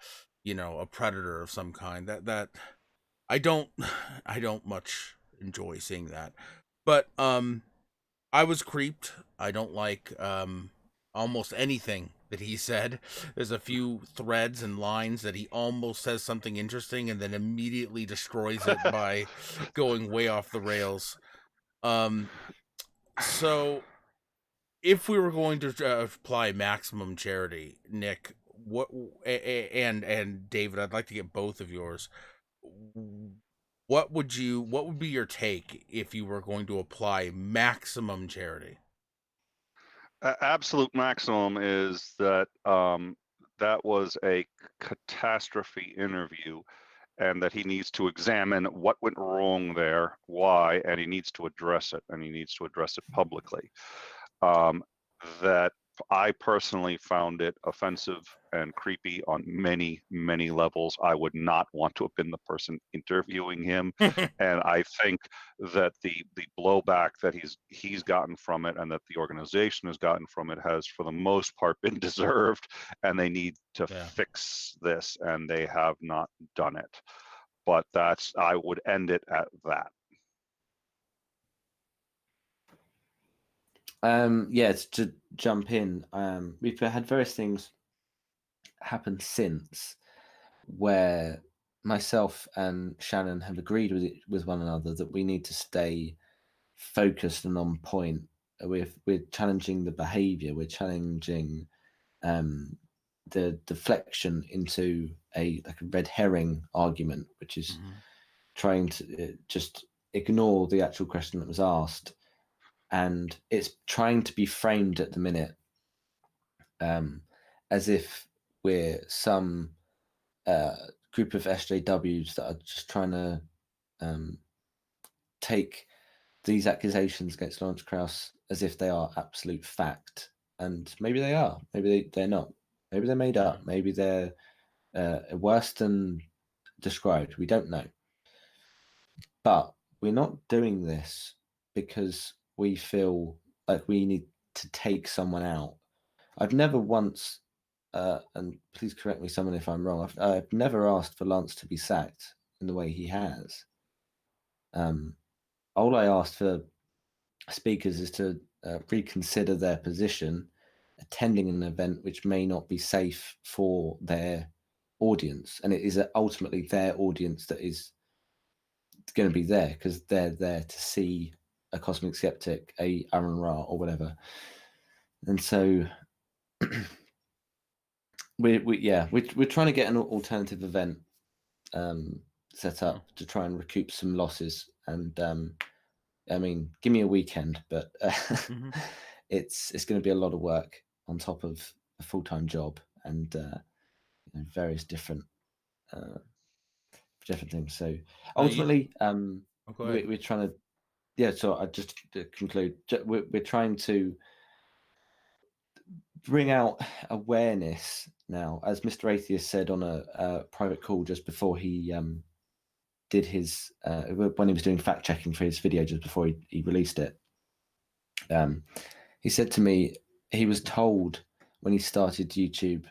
predator of some kind. That I don't much enjoy seeing that. But I was creeped. I don't like almost anything that he said. There's a few threads and lines that he almost says something interesting and then immediately destroys it by going way off the rails. So if we were going to apply maximum charity, Nick, what and David, I'd like to get both of yours. What would be your take if you were going to apply maximum charity? Absolute maximum is that that was a catastrophe interview, and that he needs to examine what went wrong there, why, and he needs to address it, and he needs to address it publicly. That I personally found it offensive and creepy on many, many levels. I would not want to have been the person interviewing him. And I think that the blowback that he's gotten from it, and that the organization has gotten from it, has for the most part been deserved, and they need to fix this, and they have not done it. But I would end it at that. To jump in, we've had various things happen since where myself and Shannon have agreed with one another that we need to stay focused and on point. We're challenging the behavior, we're challenging the deflection into a red herring argument, which is trying to just ignore the actual question that was asked, and it's trying to be framed at the minute as if we're some group of SJWs that are just trying to take these accusations against Lawrence Krauss as if they are absolute fact. And maybe they are, maybe they're not, maybe they're made up, maybe they're worse than described. We don't know. But we're not doing this because we feel like we need to take someone out. I've never once, and please correct me, someone, if I'm wrong, I've never asked for Lance to be sacked in the way he has. All I asked for speakers is to reconsider their position, attending an event which may not be safe for their audience, and it is ultimately their audience that is going to be there because they're there to see a cosmic skeptic, a Aaron Ra, or whatever. And so we're trying to get an alternative event set up to try and recoup some losses. And I mean, give me a weekend, but it's going to be a lot of work on top of a full-time job and various different things. So ultimately, we're trying to, so I just to conclude, we're trying to bring out awareness now, as Mr. Atheist said on a private call just before he did his when he was doing fact checking for his video just before he released it. He said to me he was told when he started YouTube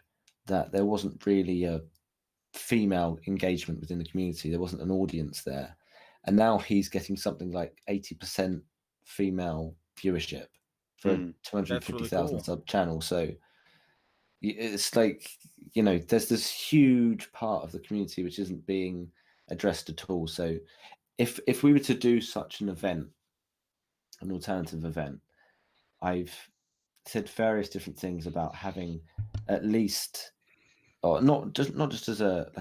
that there wasn't really a female engagement within the community. There wasn't an audience there, and now he's getting something like 80% female viewership for a 250,000 really sub channel. So it's like, there's this huge part of the community which isn't being addressed at all. So if we were to do such an event, an alternative event, I've said various different things about having at least, or not just as a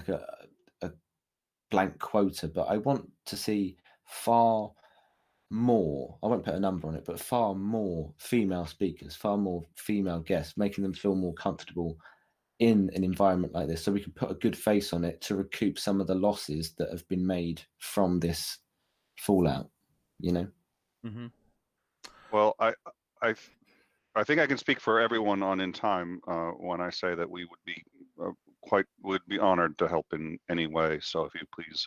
blank quota, but I want to see far more, I won't put a number on it, but far more female speakers, far more female guests, making them feel more comfortable in an environment like this, so we can put a good face on it to recoup some of the losses that have been made from this fallout. Well, I think I can speak for everyone on In Time when I say that we would be honored to help in any way. So if you please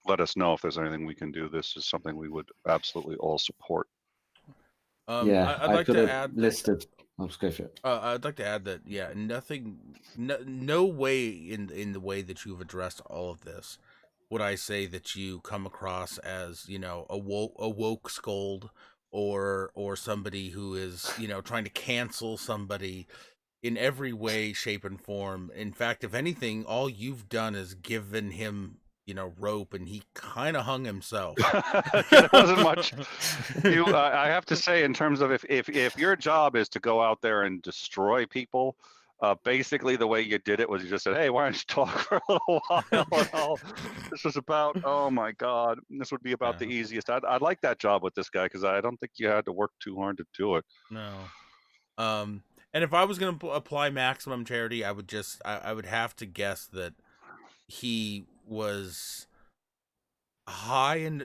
let us know if there's anything we can do. This is something we would absolutely all support. I'd like to add list of. Let's go for it. I'd like to add that no way in the way that you've addressed all of this would I say that you come across as a woke scold or somebody who is trying to cancel somebody in every way, shape, and form. In fact, if anything, all you've done is given him rope, and he kind of hung himself. It wasn't much. I have to say, in terms of if your job is to go out there and destroy people, basically the way you did it was you just said, "Hey, why don't you talk for a little while?" This was about, oh my God, this would be about the easiest. I'd like that job with this guy because I don't think you had to work too hard to do it. No. And if I was going to apply maximum charity, I would have to guess that he was high, and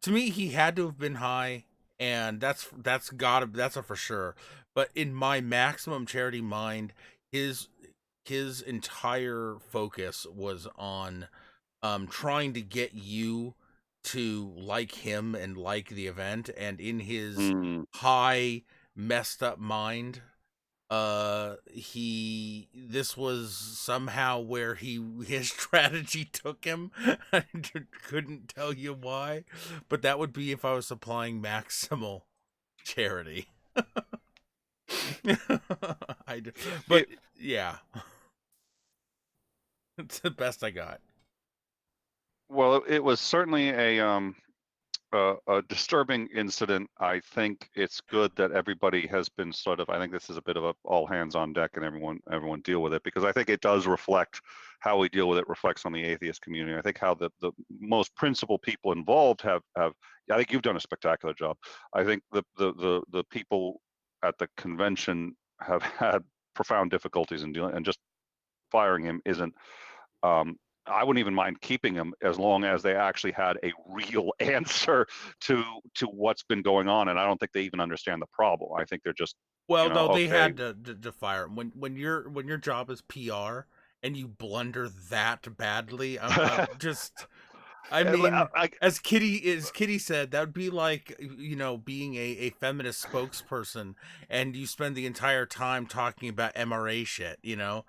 to me he had to have been high, and that's a for sure. But in my maximum charity mind, his entire focus was on trying to get you to like him and like the event, and in his high messed up mind, this was somehow where his strategy took him. I couldn't tell you why, but that would be if I was applying maximal charity. Yeah, it's the best I got. Well, it was certainly a a disturbing incident. I think it's good that everybody has been sort of, I think this is a bit of a all hands on deck and everyone deal with it, because I think it does reflect how we deal with it, reflects on the atheist community. I think how the most principal people involved have I think you've done a spectacular job. I think the people at the convention have had profound difficulties in dealing, and just firing him isn't, I wouldn't even mind keeping him as long as they actually had a real answer to what's been going on. And I don't think they even understand the problem. I think they're just, well, you know, no, they okay. had to fire him. When your job is PR and you blunder that badly, I'm just. I mean, as Kitty said, that would be like, you know, being a feminist spokesperson and you spend the entire time talking about MRA shit, you know.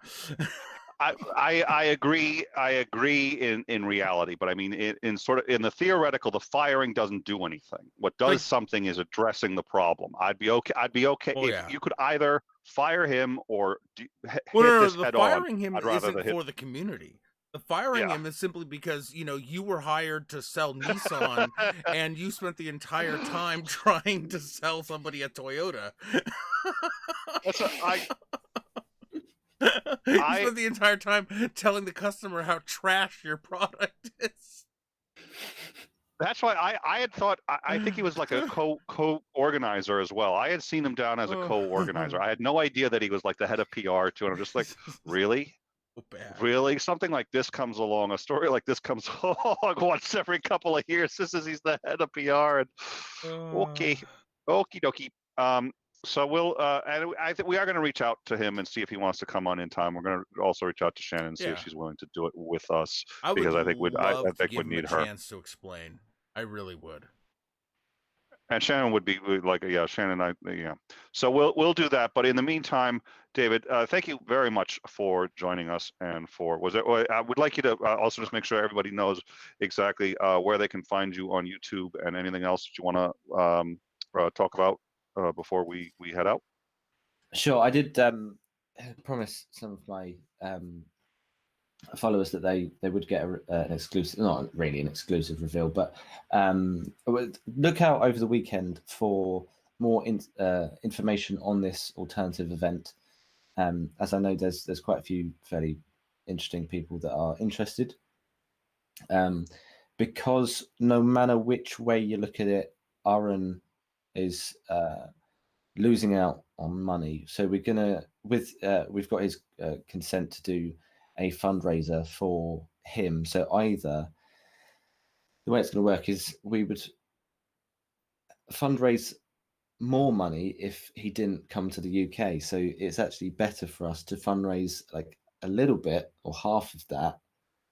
I agree. I agree in reality, but I mean, in sort of in the theoretical, the firing doesn't do anything. What does something is addressing the problem. I'd be okay. Oh, if yeah. you could either fire him or hit No, this the head on. firing him I'd rather isn't for the community. The firing him is simply because, you know, you were hired to sell Nissan and you spent the entire time trying to sell somebody a Toyota. That's You spent the entire time telling the customer how trash your product is. That's why I had thought, I think he was like a co-organizer as well. I had seen him down as a co-organizer. I had no idea that he was like the head of PR too. And I'm just like, really? Bad. Really? Something like this comes along, a story like this comes along once every couple of years. He's the head of PR. And okay, okie dokie. So we'll, and I think we are going to reach out to him and see if he wants to come on in time. We're going to also reach out to Shannon and see if she's willing to do it with us, because I think we'd need her. Chance to explain. I really would. And Shannon would be like, yeah, Shannon, yeah. So we'll do that. But in the meantime, David, thank you very much for joining us. And I would like you to also just make sure everybody knows exactly where they can find you on YouTube and anything else that you want to talk about before we head out. Sure, I did promise some of my followers that they would get an exclusive, not really an exclusive reveal, but look out over the weekend for more information on this alternative event. As I know, there's quite a few fairly interesting people that are interested, because no matter which way you look at it, Aaron is losing out on money. So we're gonna we've got his consent to do a fundraiser for him. So either the way it's going to work is we would fundraise more money if he didn't come to the UK. So it's actually better for us to fundraise like a little bit or half of that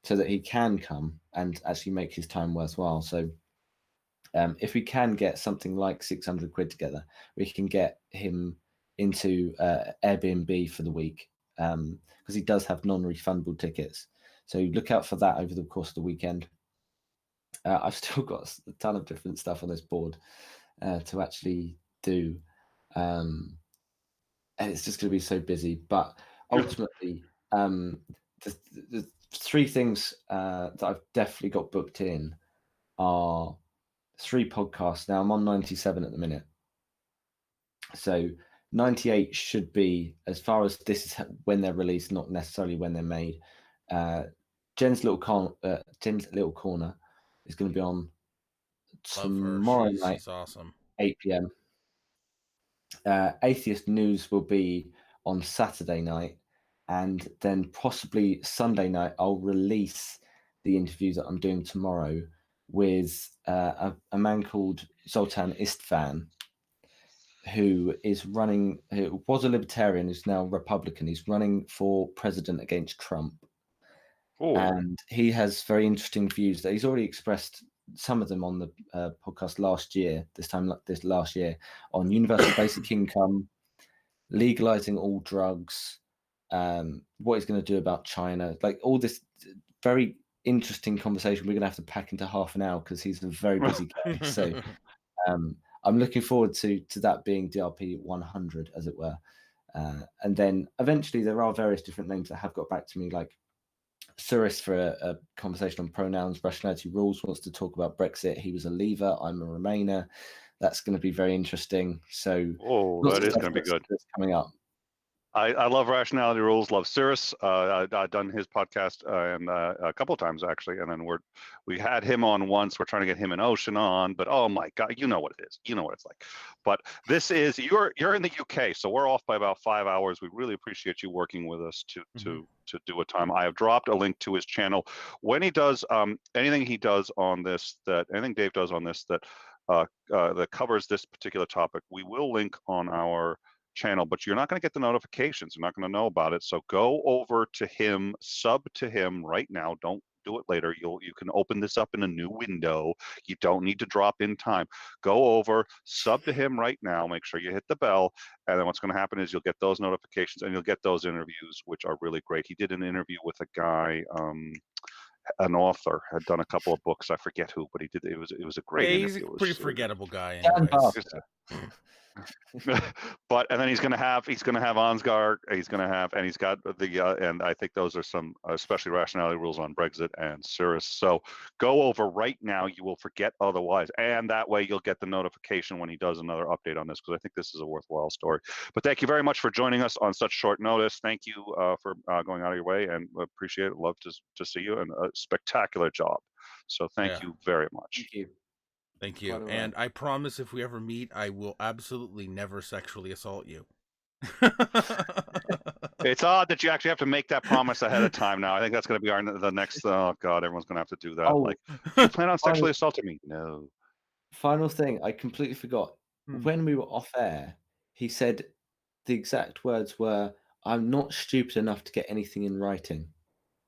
so that he can come and actually make his time worthwhile. So if we can get something like 600 quid together, we can get him into Airbnb for the week, because he does have non-refundable tickets. So look out for that over the course of the weekend. I've still got a ton of different stuff on this board to actually do, and it's just going to be so busy. But ultimately, the three things that I've definitely got booked in are 3 podcasts. Now I'm on 97 at the minute, so 98 should be, as far as this is when they're released, not necessarily when they're made. Jen's little corner is going to be on tomorrow night. She's awesome. 8 p.m. Atheist News will be on Saturday night, and then possibly Sunday night I'll release the interview that I'm doing tomorrow with a man called Zoltan Istvan, who was a libertarian, who's now Republican. He's running for president against Trump. Ooh. And he has very interesting views that he's already expressed, some of them on the podcast last year, on universal basic income, legalizing all drugs, what he's going to do about China, like all this very interesting conversation. We're going to have to pack into half an hour because he's a very busy guy. So I'm looking forward to that being DRP 100, as it were. And then eventually there are various different names that have got back to me, like Suris for a conversation on pronouns, rationality rules, wants to talk about Brexit. He was a Leaver, I'm a Remainer. That's going to be very interesting. So, that is going to be good. That's coming up. I love Rationality Rules, love Cirrus. I've done his podcast and a couple of times actually, and then we had him on once. We're trying to get him and Ocean on, but oh my God, you know what it is. You know what it's like. But this is you're in the UK, so we're off by about 5 hours. We really appreciate you working with us to do a time. I have dropped a link to his channel. When he does anything he does on this, anything Dave does on this that covers this particular topic, we will link on our channel, but you're not going to get the notifications. You're not going to know about it. So go over to him, sub to him right now. Don't do it later. You can open this up in a new window. You don't need to drop in time. Go over, sub to him right now. Make sure you hit the bell. And then what's going to happen is you'll get those notifications and you'll get those interviews, which are really great. He did an interview with a guy, an author, had done a couple of books. I forget who, but he did. It was a great interview. He's a pretty forgettable guy. But and then he's gonna have Ansgar. He's got the and I think those are some especially Rationality Rules on Brexit and Cirrus. So go over right now. You will forget otherwise, and that way you'll get the notification when he does another update on this, because I think this is a worthwhile story. But thank you very much for joining us on such short notice. Thank you for going out of your way, and appreciate it. Love to see you, and a spectacular job. So thank you very much. Thank you. Thank you. And I promise if we ever meet, I will absolutely never sexually assault you. It's odd that you actually have to make that promise ahead of time now. I think that's going to be the next, oh God, everyone's going to have to do that. Oh, like, you plan on sexually assaulting me? No. Final thing, I completely forgot. When we were off air, he said the exact words were, I'm not stupid enough to get anything in writing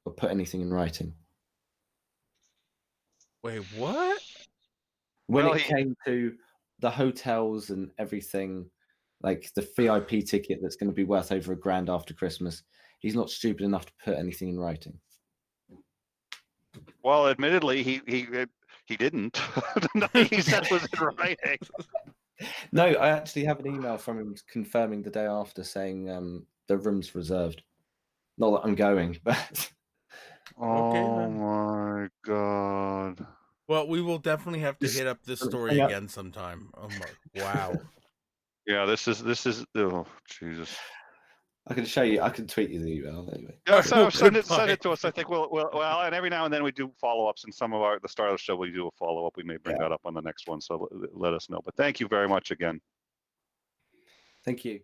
or put anything in writing. Wait, what? When it came to the hotels and everything, like the VIP ticket that's going to be worth over $1,000 after Christmas, he's not stupid enough to put anything in writing. Well, admittedly, he didn't. Nothing he said was in writing. No, I actually have an email from him confirming the day after saying the room's reserved. Not that I'm going, but... Oh my God. Well, we will definitely have to hit up this story again sometime. Oh my, wow. Yeah, this is. Oh Jesus. I can show you. I can tweet you the email anyway. Yeah, so send it to us. I think we'll and every now and then we do follow-ups, and some of the start of the show we do a follow-up. We may bring that up on the next one. So let us know. But thank you very much again. Thank you.